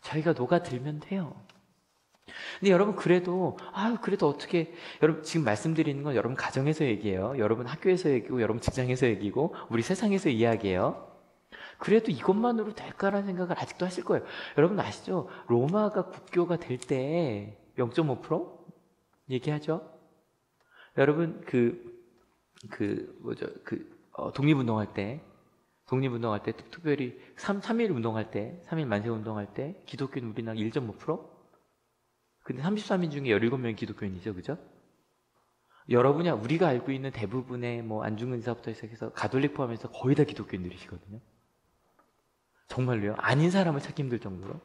저희가 녹아들면 돼요. 근데 여러분 그래도 어떻게, 여러분 지금 말씀드리는 건 여러분 가정에서 얘기해요. 여러분 학교에서 얘기고 여러분 직장에서 얘기고 우리 세상에서 이야기해요. 그래도 이것만으로 될까라는 생각을 아직도 하실 거예요. 여러분 아시죠? 로마가 국교가 될 때 0.5% 얘기하죠. 여러분 독립운동할 때 특별히 3.1 운동할 때, 3.1 만세 운동할 때 기독교인 우리나라 1.5%? 근데 33인 중에 17명이 기독교인이죠, 그죠? 여러분이 우리가 알고 있는 대부분의 뭐 안중근 의사부터 시작해서 가톨릭 포함해서 거의 다 기독교인들이시거든요. 정말로요? 아닌 사람을 찾기 힘들 정도로.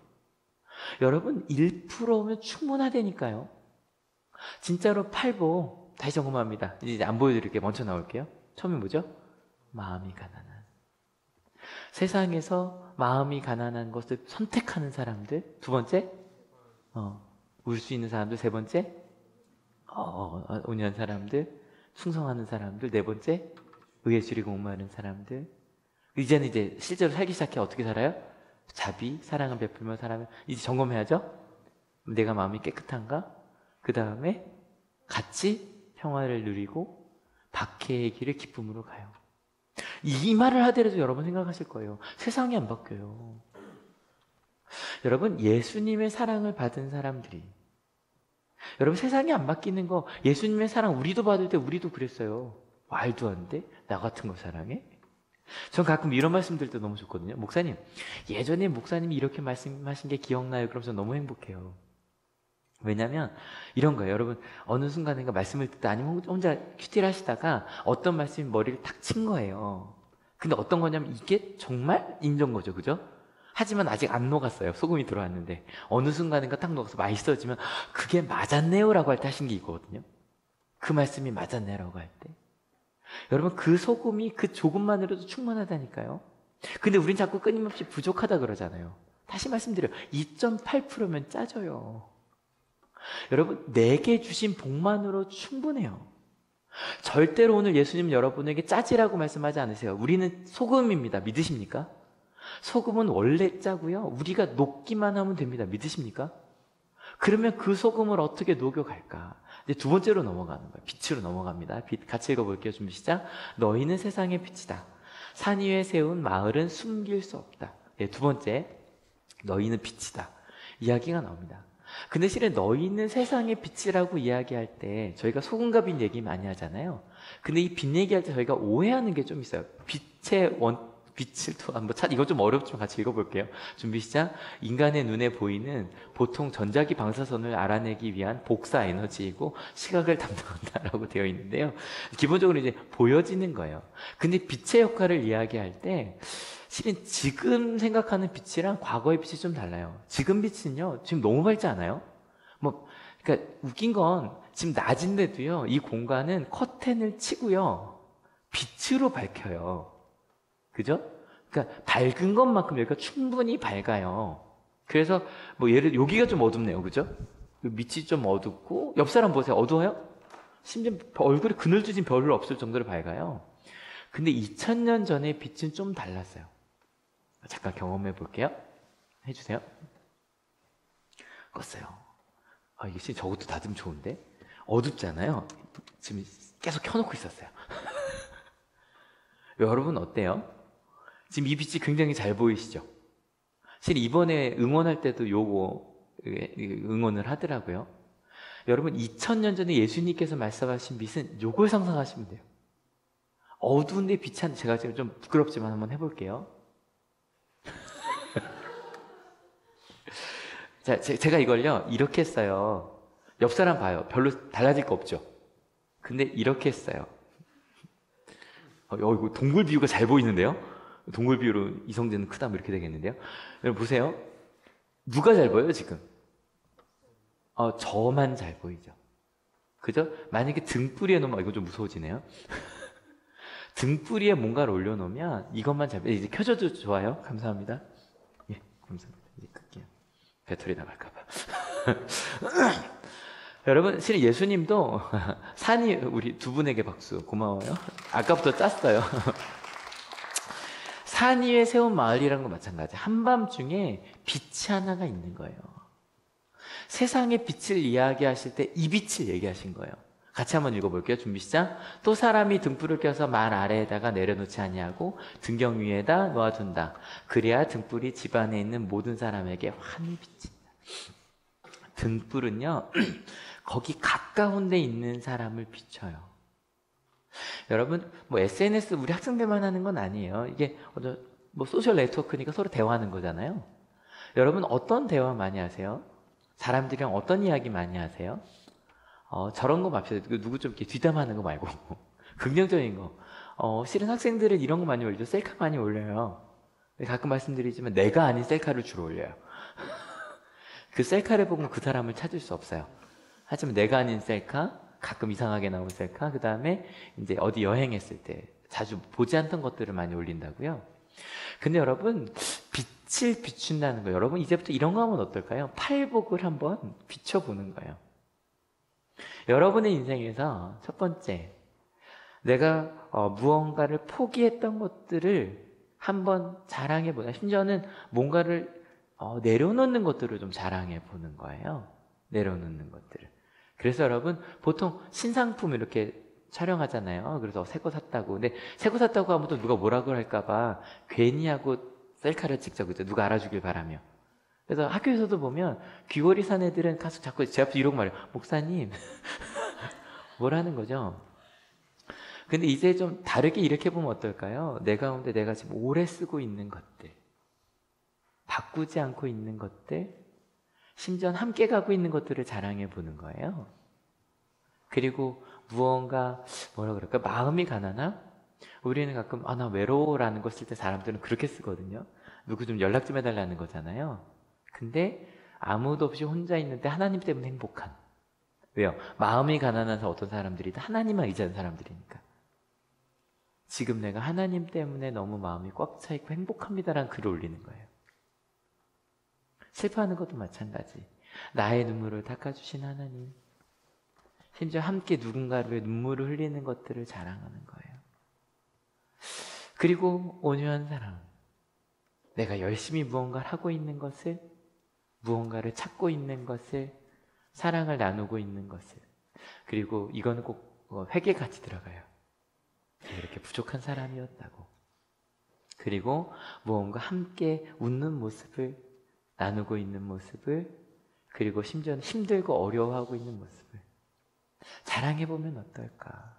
여러분 1%면 충분하다니까요. 진짜로 팔보 다시 점검합니다. 이제 안 보여드릴게요. 먼저 나올게요. 처음에 뭐죠? 마음이 가난한. 세상에서 마음이 가난한 것을 선택하는 사람들. 두 번째, 울 수 있는 사람들. 세 번째, 온유한 사람들. 충성하는 사람들. 네 번째, 의에 줄이고 목마른 사람들. 이제는 이제 실제로 살기 시작해. 어떻게 살아요? 자비, 사랑을 베풀며 살아면 이제 점검해야죠. 내가 마음이 깨끗한가? 그 다음에 같이 평화를 누리고 박해의 길을 기쁨으로 가요. 이 말을 하더라도 여러분 생각하실 거예요. 세상이 안 바뀌어요. 여러분 예수님의 사랑을 받은 사람들이, 여러분 세상이 안 바뀌는 거, 예수님의 사랑 우리도 받을 때 우리도 그랬어요. 말도 안 돼? 나 같은 거 사랑해? 전 가끔 이런 말씀 드릴 때 너무 좋거든요. 목사님, 예전에 목사님이 이렇게 말씀하신 게 기억나요? 그러면서 너무 행복해요. 왜냐면 이런 거예요. 여러분 어느 순간인가 말씀을 듣다 아니면 혼자 큐티를 하시다가 어떤 말씀이 머리를 탁 친 거예요. 근데 어떤 거냐면 이게 정말 인정 거죠. 그죠? 하지만 아직 안 녹았어요. 소금이 들어왔는데 어느 순간인가 딱 녹아서 맛있어지면 그게 맞았네요 라고 할 때 하신 게 있거든요. 그 말씀이 맞았네 라고 할 때. 여러분 그 소금이 그 조금만으로도 충분하다니까요. 근데 우린 자꾸 끊임없이 부족하다 그러잖아요. 다시 말씀드려요. 2.8%면 짜져요. 여러분 내게 주신 복만으로 충분해요. 절대로 오늘 예수님 여러분에게 짜지라고 말씀하지 않으세요. 우리는 소금입니다. 믿으십니까? 소금은 원래 짜고요. 우리가 녹기만 하면 됩니다. 믿으십니까? 그러면 그 소금을 어떻게 녹여갈까? 이제 두 번째로 넘어가는 거예요. 빛으로 넘어갑니다. 빛 같이 읽어볼게요. 준비 시작. 너희는 세상의 빛이다. 산 위에 세운 마을은 숨길 수 없다. 네, 두 번째, 너희는 빛이다. 이야기가 나옵니다. 근데 실은 너희는 세상의 빛이라고 이야기할 때 저희가 소금과 빛 얘기 많이 하잖아요. 근데 이 빛 얘기할 때 저희가 오해하는 게 좀 있어요. 빛을 또 한번 이거 좀 어렵지만 같이 읽어볼게요. 준비 시작. 인간의 눈에 보이는 보통 전자기 방사선을 알아내기 위한 복사 에너지이고 시각을 담당한다라고 되어 있는데요. 기본적으로 이제 보여지는 거예요. 근데 빛의 역할을 이야기할 때 실은 지금 생각하는 빛이랑 과거의 빛이 좀 달라요. 지금 빛은요, 지금 너무 밝지 않아요? 그러니까 웃긴 건 지금 낮인데도요, 이 공간은 커튼을 치고요, 빛으로 밝혀요. 그죠? 그러니까 밝은 것만큼 여기가 충분히 밝아요. 그래서 여기가 좀 어둡네요. 그죠? 밑이 좀 어둡고, 옆 사람 보세요. 어두워요? 심지어 얼굴에 그늘지진 별로 없을 정도로 밝아요. 근데 2000년 전의 빛은 좀 달랐어요. 잠깐 경험해 볼게요. 해주세요. 껐어요. 이게 진짜 저것도 다듬 좋은데? 어둡잖아요. 지금 계속 켜놓고 있었어요. 여러분 어때요? 지금 이 빛이 굉장히 잘 보이시죠? 사실 이번에 응원할 때도 요거 응원을 하더라고요. 여러분 2000년 전에 예수님께서 말씀하신 빛은 요걸 상상하시면 돼요. 어두운데 빛이 제가 지금 좀 부끄럽지만 한번 해볼게요. 자, 제가 이걸요 이렇게 했어요. 옆 사람 봐요. 별로 달라질 거 없죠. 근데 이렇게 했어요. 이거 동굴 비유가 잘 보이는데요? 동굴 비유로 이성재는 크다 뭐 이렇게 되겠는데요? 여러분 보세요. 누가 잘 보여요 지금? 저만 잘 보이죠. 그죠? 만약에 등불이에 놓으면 이거 좀 무서워지네요. 등불 위에 뭔가를 올려놓으면 이것만 잘 이제 켜져도 좋아요. 감사합니다. 예, 감사합니다. 이제 끌게요. 배터리 나갈까봐. 여러분, 실은 예수님도 산이 우리 두 분에게 박수 고마워요. 아까부터 짰어요. 산 위에 세운 마을이라는 건 마찬가지. 한밤중에 빛이 하나가 있는 거예요. 세상의 빛을 이야기하실 때 이 빛을 얘기하신 거예요. 같이 한번 읽어볼게요. 준비 시작. 또 사람이 등불을 켜서 말 아래에다가 내려놓지 아니하고 등경 위에다 놓아둔다. 그래야 등불이 집 안에 있는 모든 사람에게 환히 비친다. 등불은요, 거기 가까운 데 있는 사람을 비춰요. 여러분, 뭐 SNS 우리 학생들만 하는 건 아니에요. 이게 뭐 소셜 네트워크니까 서로 대화하는 거잖아요. 여러분 어떤 대화 많이 하세요? 사람들이랑 어떤 이야기 많이 하세요? 저런 거 맙시다. 누구 좀 이렇게 뒷담하는 거 말고 긍정적인 거. 실은 학생들은 이런 거 많이 올리죠. 셀카 많이 올려요. 가끔 말씀드리지만 내가 아닌 셀카를 주로 올려요. 그 셀카를 보고 그 사람을 찾을 수 없어요. 하지만 내가 아닌 셀카, 가끔 이상하게 나온 셀카, 그 다음에 이제 어디 여행했을 때 자주 보지 않던 것들을 많이 올린다고요. 근데 여러분, 빛을 비춘다는 거, 여러분 이제부터 이런 거 하면 어떨까요? 팔복을 한번 비춰보는 거예요. 여러분의 인생에서 첫 번째, 내가 무언가를 포기했던 것들을 한번 자랑해보자. 심지어는 뭔가를 내려놓는 것들을 좀 자랑해보는 거예요. 내려놓는 것들을. 그래서 여러분, 보통 신상품 이렇게 촬영하잖아요. 그래서 새 거 샀다고. 근데 새 거 샀다고 하면 또 누가 뭐라고 할까봐 괜히 하고 셀카를 찍자고 있죠. 누가 알아주길 바라며. 그래서 학교에서도 보면 귀걸이 산 애들은 가서 자꾸 제 앞에서 이러고 말해요. 목사님, 뭐라는 거죠? 근데 이제 좀 다르게 이렇게 보면 어떨까요? 내 가운데 내가 지금 오래 쓰고 있는 것들, 바꾸지 않고 있는 것들, 심지어 함께 가고 있는 것들을 자랑해 보는 거예요. 그리고 무언가 뭐라 그럴까? 마음이 가난하? 우리는 가끔 나 외로워라는 거 쓸 때 사람들은 그렇게 쓰거든요. 누구 좀 연락 좀 해달라는 거잖아요. 근데 아무도 없이 혼자 있는데 하나님 때문에 행복한. 왜요? 마음이 가난해서 어떤 사람들이 하나님만 의지하는 사람들이니까. 지금 내가 하나님 때문에 너무 마음이 꽉 차 있고 행복합니다라는 글을 올리는 거예요. 슬퍼하는 것도 마찬가지. 나의 눈물을 닦아주신 하나님. 심지어 함께 누군가를 눈물을 흘리는 것들을 자랑하는 거예요. 그리고 온유한 사랑. 내가 열심히 무언가를 하고 있는 것을, 무언가를 찾고 있는 것을, 사랑을 나누고 있는 것을. 그리고 이거는 꼭 회개같이 들어가요. 이렇게 부족한 사람이었다고. 그리고 무언가 함께 웃는 모습을, 나누고 있는 모습을, 그리고 심지어는 힘들고 어려워하고 있는 모습을 자랑해보면 어떨까?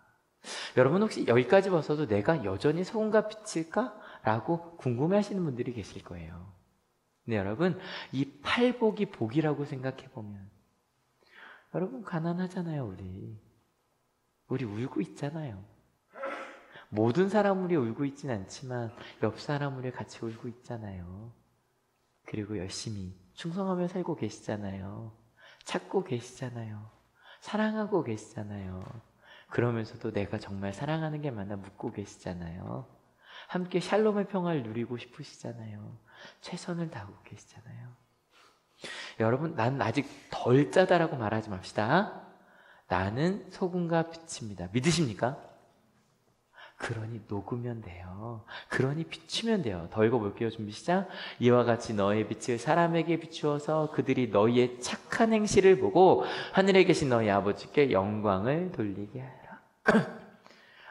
여러분 혹시 여기까지 와서도 내가 여전히 소금과 빛일까? 라고 궁금해하시는 분들이 계실 거예요. 근데 여러분, 이 팔복이 복이라고 생각해보면, 여러분 가난하잖아요. 우리 울고 있잖아요. 모든 사람 우리 울고 있진 않지만 옆 사람 우리 같이 울고 있잖아요. 그리고 열심히 충성하며 살고 계시잖아요. 찾고 계시잖아요. 사랑하고 계시잖아요. 그러면서도 내가 정말 사랑하는 게 맞나 묻고 계시잖아요. 함께 샬롬의 평화를 누리고 싶으시잖아요. 최선을 다하고 계시잖아요. 여러분, 난 아직 덜 짜다라고 말하지 맙시다. 나는 소금과 빛입니다. 믿으십니까? 그러니 녹으면 돼요. 그러니 비추면 돼요. 더 읽어볼게요. 준비 시작. 이와 같이 너의 빛을 사람에게 비추어서 그들이 너희의 착한 행실을 보고 하늘에 계신 너희 아버지께 영광을 돌리게 하라.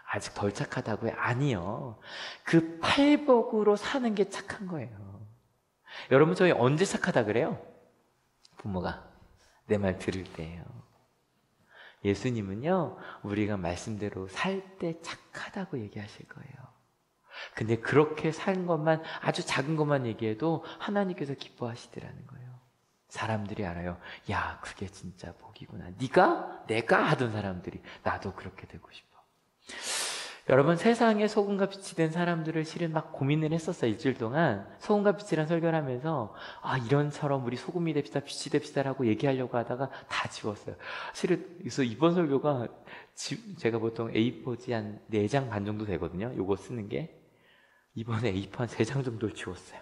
아직 덜 착하다고요? 아니요. 그 팔복으로 사는 게 착한 거예요. 여러분, 저희 언제 착하다 그래요? 부모가 내 말 들을 때예요. 예수님은요, 우리가 말씀대로 살 때 착하다고 얘기하실 거예요. 근데 그렇게 산 것만, 아주 작은 것만 얘기해도 하나님께서 기뻐하시더라는 거예요. 사람들이 알아요. 야, 그게 진짜 복이구나. 네가? 내가? 하던 사람들이 나도 그렇게 되고 싶어. 여러분, 세상에 소금과 빛이 된 사람들을 실은 막 고민을 했었어요. 일주일 동안 소금과 빛이란 설교를 하면서 이런처럼 우리 소금이 됩시다, 빛이 됩시다라고 얘기하려고 하다가 다 지웠어요. 실은 그래서 이번 설교가 제가 보통 A4지 한 4장 반 정도 되거든요. 요거 쓰는 게. 이번에 A4 한 3장 정도를 지웠어요.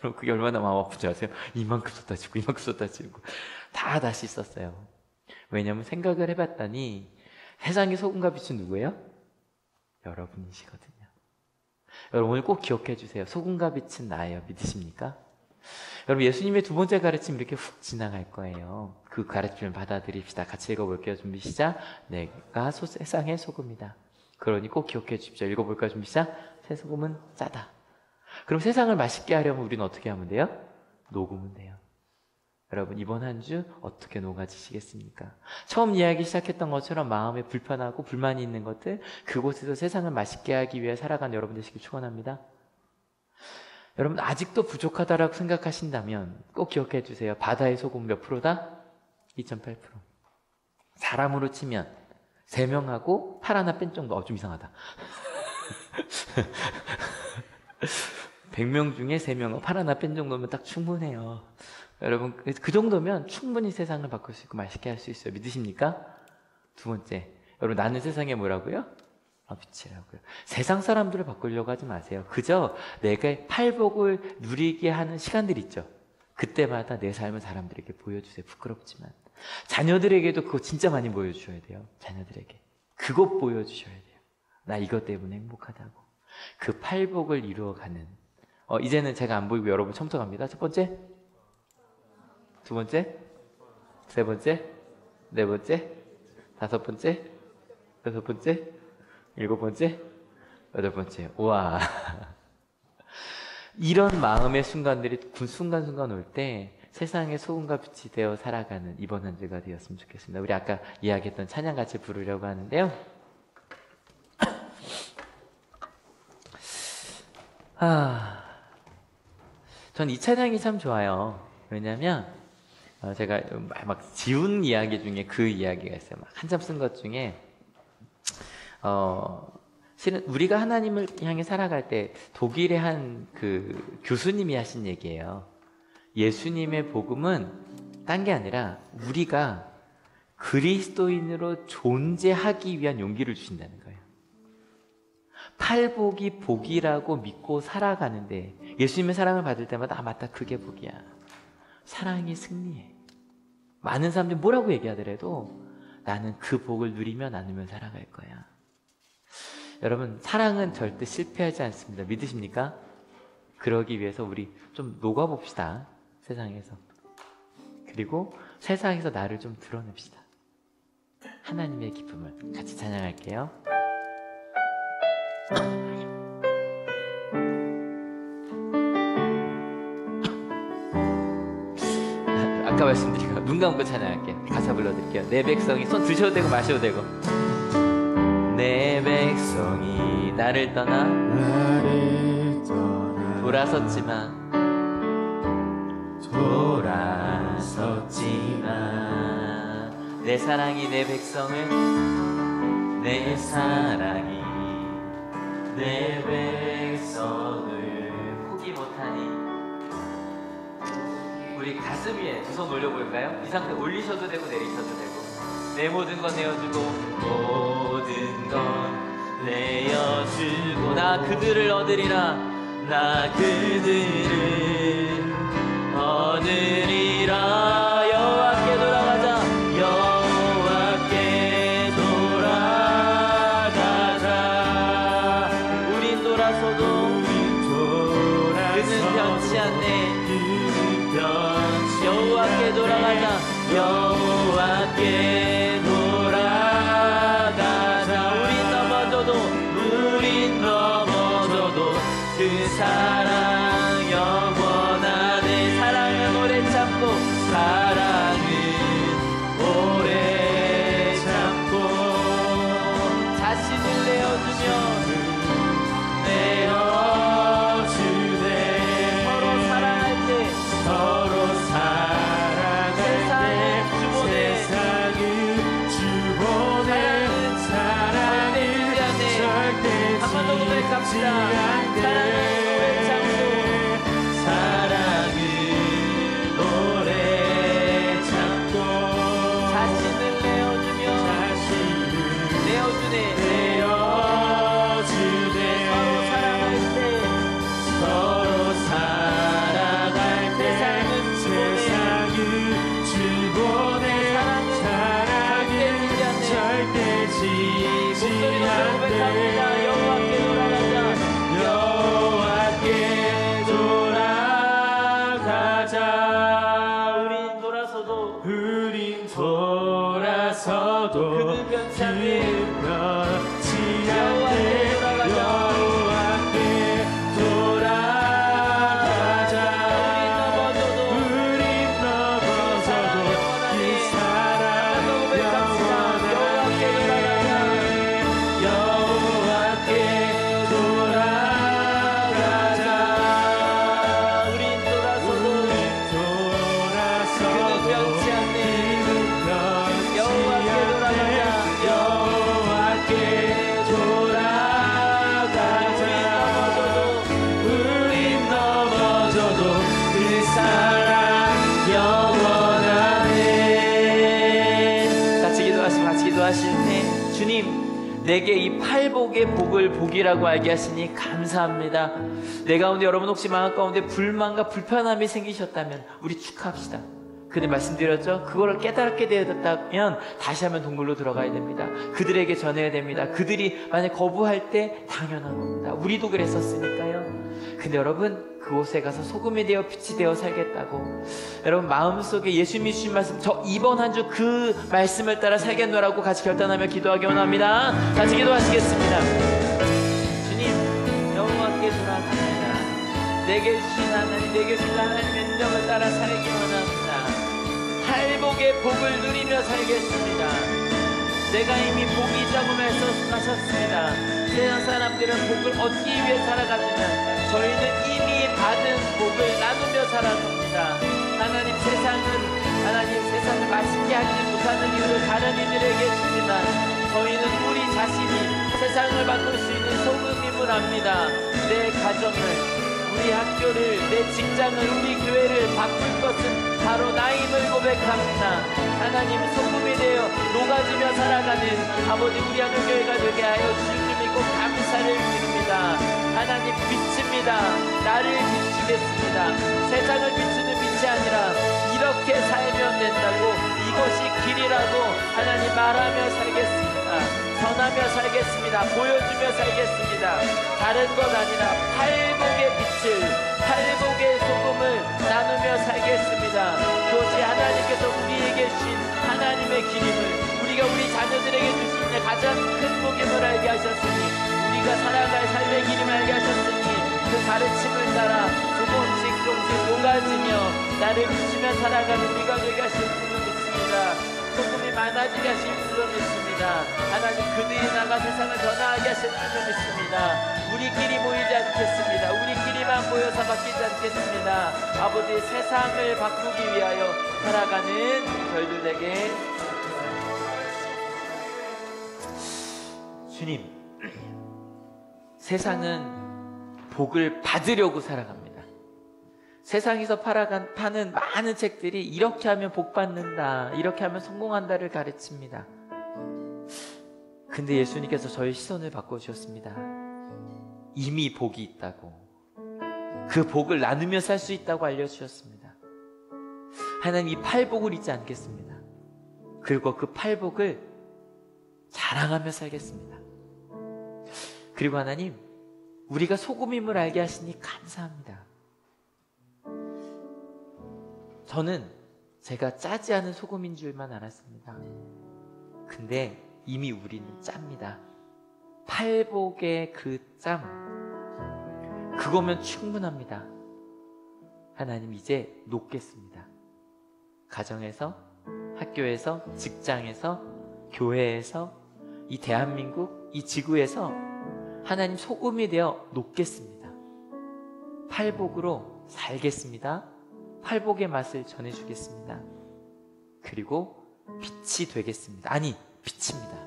여러분, 그게 얼마나 마음 아픈지 아세요? 이만큼 쏟다 지우고 이만큼 쏟다 지우고 다 다시 썼어요. 왜냐면 생각을 해봤더니 세상의 소금과 빛은 누구예요? 여러분이시거든요. 여러분, 오늘 꼭 기억해 주세요. 소금과 빛은 나예요. 믿으십니까? 여러분, 예수님의 두 번째 가르침 이렇게 훅 지나갈 거예요. 그 가르침을 받아들입시다. 같이 읽어볼게요. 준비 시작. 내가 세상의 소금이다. 그러니 꼭 기억해 주십시오. 읽어볼까요? 준비 시작. 새 소금은 짜다. 그럼 세상을 맛있게 하려면 우리는 어떻게 하면 돼요? 녹으면 돼요. 여러분, 이번 한 주 어떻게 녹아지시겠습니까? 처음 이야기 시작했던 것처럼 마음에 불편하고 불만이 있는 것들, 그곳에서 세상을 맛있게 하기 위해 살아가는 여러분 되시길 축원합니다. 여러분, 아직도 부족하다라고 생각하신다면 꼭 기억해 주세요. 바다의 소금 몇 프로다? 2.8%. 사람으로 치면 3명하고 팔 하나 뺀 정도. 좀 이상하다. 100명 중에 3명하고 팔 하나 뺀 정도면 딱 충분해요. 여러분, 그 정도면 충분히 세상을 바꿀 수 있고 맛있게 할 수 있어요. 믿으십니까? 두 번째, 여러분, 나는 세상에 뭐라고요? 빛이라고요. 세상 사람들을 바꾸려고 하지 마세요. 그저 내가 팔복을 누리게 하는 시간들 있죠. 그때마다 내 삶을 사람들에게 보여주세요. 부끄럽지만 자녀들에게도 그거 진짜 많이 보여주셔야 돼요. 자녀들에게 그것 보여주셔야 돼요. 나 이것 때문에 행복하다고. 그 팔복을 이루어가는 이제는 제가 안 보이고 여러분 처음부터 갑니다. 첫 번째, 두 번째, 세 번째, 네 번째, 다섯 번째, 여섯 번째, 일곱 번째, 여덟 번째. 우와. 이런 마음의 순간들이 순간순간 올 때 세상의 소금과 빛이 되어 살아가는 이번 한 주가 되었으면 좋겠습니다. 우리 아까 이야기했던 찬양 같이 부르려고 하는데요. 전 이 찬양이 참 좋아요. 왜냐면 제가 막 지운 이야기 중에 그 이야기가 있어요. 막 한참 쓴 것 중에 실은 우리가 하나님을 향해 살아갈 때 독일의 한 그 교수님이 하신 얘기예요. 예수님의 복음은 딴 게 아니라 우리가 그리스도인으로 존재하기 위한 용기를 주신다는 거예요. 팔복이 복이라고 믿고 살아가는데 예수님의 사랑을 받을 때마다 맞다, 그게 복이야. 사랑이 승리해. 많은 사람들이 뭐라고 얘기하더라도 나는 그 복을 누리며 나누며 살아갈 거야. 여러분, 사랑은 절대 실패하지 않습니다. 믿으십니까? 그러기 위해서 우리 좀 녹아봅시다. 세상에서. 그리고 세상에서 나를 좀 드러냅시다. 하나님의 기쁨을 같이 찬양할게요. 아까 말씀드린 거 눈 감고 찬양할게요. 가사 불러드릴게요. 내 백성이, 손 드셔도 되고 마셔도 되고. 내 백성이 나를 떠나 돌아섰지만 내 사랑이 내 백성을, 내 사랑이 내 백성을 포기 못하니. 우리 가슴 위에 두 손 올려볼까요? 이 상태 올리셔도 되고 내리셔도 되고. 내 모든 건 내어주고, 모든 건 내어주고, 나 그들을 얻으리라, 나 그들을 얻으리라. 여호와께 돌아가자, 여호와께 돌아가자. 우린 돌아서도 그는 변치 않네. 여호와께 돌아가자, 여호와께 돌아가자. 우린 넘어져도 그 사랑 영원하네. 사랑은 오래 참고, 사랑은 오래 참고, 자신을 내어주며 내어주네. 서로 사랑할 때, 세상을 내게 이 팔복의 복을 복이라고 알게 하시니 감사합니다. 내 가운데 여러분 혹시 마음 가운데 불만과 불편함이 생기셨다면 우리 축하합시다. 그때 말씀드렸죠? 그거를 깨닫게 되었다면 다시 한번 동굴로 들어가야 됩니다. 그들에게 전해야 됩니다. 그들이 만약 거부할 때 당연한 겁니다. 우리도 그랬었으니까요. 근데 여러분 그곳에 가서 소금이 되어 빛이 되어 살겠다고, 여러분 마음속에 예수님이 주신 말씀, 저 이번 한 주 그 말씀을 따라 살겠노라고 같이 결단하며 기도하기 원합니다. 같이 기도하시겠습니다. 주님, 여호와께 돌아갑니다. 내게 주신 하나님, 내게 주신 하나님의 능력을 따라 살기 원합니다. 팔복의 복을 누리며 살겠습니다. 내가 이미 복이 있다고 말씀하셨습니다. 세상 사람들은 복을 얻기 위해 살아가지만 저희는 이미 받은 복을 나누며 살아갑니다. 하나님, 세상을 맛있게 하지 못하는 이유를 다른 이들에게 주지만 저희는 우리 자신이 세상을 바꿀 수 있는 소금임을 압니다. 내 가정을, 우리 학교를, 내 직장을, 우리 교회를 바꿀 것은 바로 나임을 고백합니다. 하나님, 소금이 되어 녹아지며 살아가는 아버지 우리 하늘교회가 되게 하여 주님 믿고 감사를 드립니다. 하나님, 빛입니다. 나를 비추겠습니다. 세상을 비추는 빛이 아니라 이렇게 살면 된다고, 이것이 길이라고 하나님 말하며 살겠습니다. 전하며 살겠습니다. 보여주며 살겠습니다. 다른 것 아니라 팔복의 빛을, 팔복의 소금을 나누며 살겠습니다. 그것이 하나님께서 우리에게 주신 하나님의 길임을, 우리가 우리 자녀들에게 주신 가장 큰 복임을 알게 하셨으니, 우리가 살아갈 삶의 길임을 알게 하셨으니 그 가르침을 따라 조금씩 녹아지며 나를 비추며 살아가는 우리가 되게 하실 줄로 믿습니다. 소금이 많아지게 하실 줄로 믿습니다. 하나님, 그들이 나가 세상을 더 나아게 하실 줄로 믿습니다. 우리끼리 모이지 않겠습니다. 우리끼리만 모여서 바뀌지 않겠습니다. 아버지, 세상을 바꾸기 위하여 살아가는 저희들 되게 주님, 세상은 복을 받으려고 살아갑니다. 세상에서 파는 많은 책들이 이렇게 하면 복 받는다, 이렇게 하면 성공한다를 가르칩니다. 근데 예수님께서 저희 시선을 바꿔주셨습니다. 이미 복이 있다고, 그 복을 나누며 살 수 있다고 알려주셨습니다. 하나님, 이 팔복을 잊지 않겠습니다. 그리고 그 팔복을 자랑하며 살겠습니다. 그리고 하나님, 우리가 소금임을 알게 하시니 감사합니다. 저는 제가 짜지 않은 소금인 줄만 알았습니다. 근데 이미 우리는 짭니다. 팔복의 그 짬, 그거면 충분합니다. 하나님, 이제 녹겠습니다. 가정에서, 학교에서, 직장에서, 교회에서, 이 대한민국, 이 지구에서 하나님, 소금이 되어 녹겠습니다. 팔복으로 살겠습니다. 팔복의 맛을 전해주겠습니다. 그리고 빛이 되겠습니다. 아니, 빛입니다.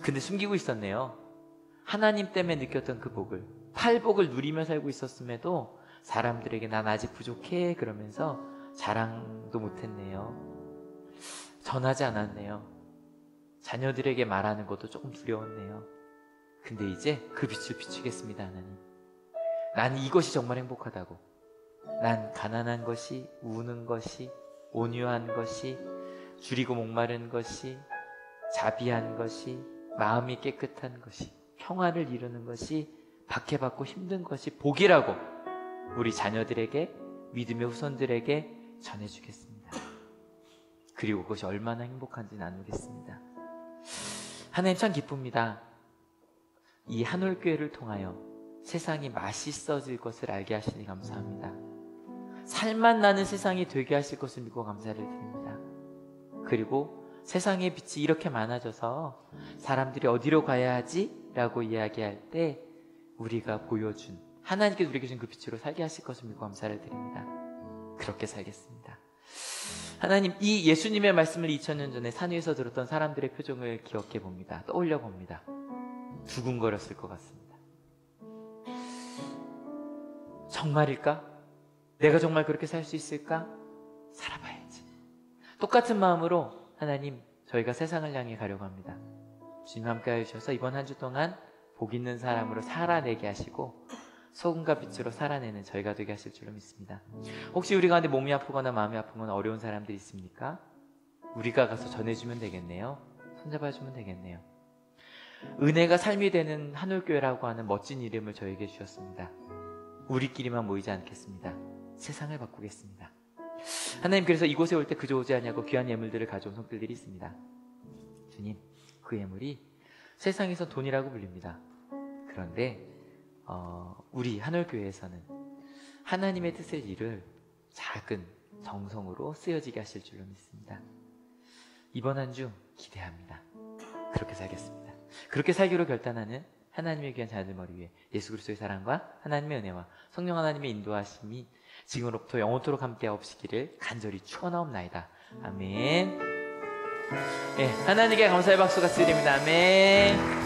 근데 숨기고 있었네요. 하나님 때문에 느꼈던 그 복을, 팔복을 누리며 살고 있었음에도 사람들에게 난 아직 부족해 그러면서 자랑도 못했네요. 전하지 않았네요. 자녀들에게 말하는 것도 조금 두려웠네요. 근데 이제 그 빛을 비추겠습니다, 하나님. 난 이것이 정말 행복하다고. 난 가난한 것이, 우는 것이, 온유한 것이, 줄이고 목마른 것이, 자비한 것이, 마음이 깨끗한 것이, 평화를 이루는 것이, 박해받고 힘든 것이 복이라고 우리 자녀들에게, 믿음의 후손들에게 전해주겠습니다. 그리고 그것이 얼마나 행복한지 나누겠습니다. 하나님 참 기쁩니다. 이 한올교회를 통하여 세상이 맛있어질 것을 알게 하시니 감사합니다. 살맛 나는 세상이 되게 하실 것을 믿고 감사를 드립니다. 그리고 세상의 빛이 이렇게 많아져서 사람들이 어디로 가야 하지? 라고 이야기할 때 우리가 보여준, 하나님께서 우리에게 주신 그 빛으로 살게 하실 것을 믿고 감사를 드립니다. 그렇게 살겠습니다. 하나님, 이 예수님의 말씀을 2000년 전에 산 위에서 들었던 사람들의 표정을 기억해 봅니다. 떠올려 봅니다. 두근거렸을 것 같습니다. 정말일까? 내가 정말 그렇게 살 수 있을까? 살아봐야지. 똑같은 마음으로 하나님, 저희가 세상을 향해 가려고 합니다. 주님 함께 해주셔서 이번 한 주 동안 복 있는 사람으로 살아내게 하시고 소금과 빛으로 살아내는 저희가 되게 하실 줄로 믿습니다. 혹시 우리 가운데 몸이 아프거나 마음이 아프거나 어려운 사람들이 있습니까? 우리가 가서 전해주면 되겠네요. 손잡아주면 되겠네요. 은혜가 삶이 되는 한올교회라고 하는 멋진 이름을 저에게 주셨습니다. 우리끼리만 모이지 않겠습니다. 세상을 바꾸겠습니다. 하나님, 그래서 이곳에 올 때 그저 오지 않냐고 귀한 예물들을 가져온 손길들이 있습니다. 주님, 그 예물이 세상에서 돈이라고 불립니다. 그런데 우리 한올교회에서는 하나님의 뜻을 이룰 작은 정성으로 쓰여지게 하실 줄로 믿습니다. 이번 한 주 기대합니다. 그렇게 살겠습니다. 그렇게 살기로 결단하는 하나님의 귀한 자녀들 머리 위에 예수 그리스도의 사랑과 하나님의 은혜와 성령 하나님의 인도하심이 지금으로부터 영원토록 함께 하옵시기를 간절히 축원하옵나이다. 아멘. 네, 하나님께 감사의 박수가 드립니다. 아멘.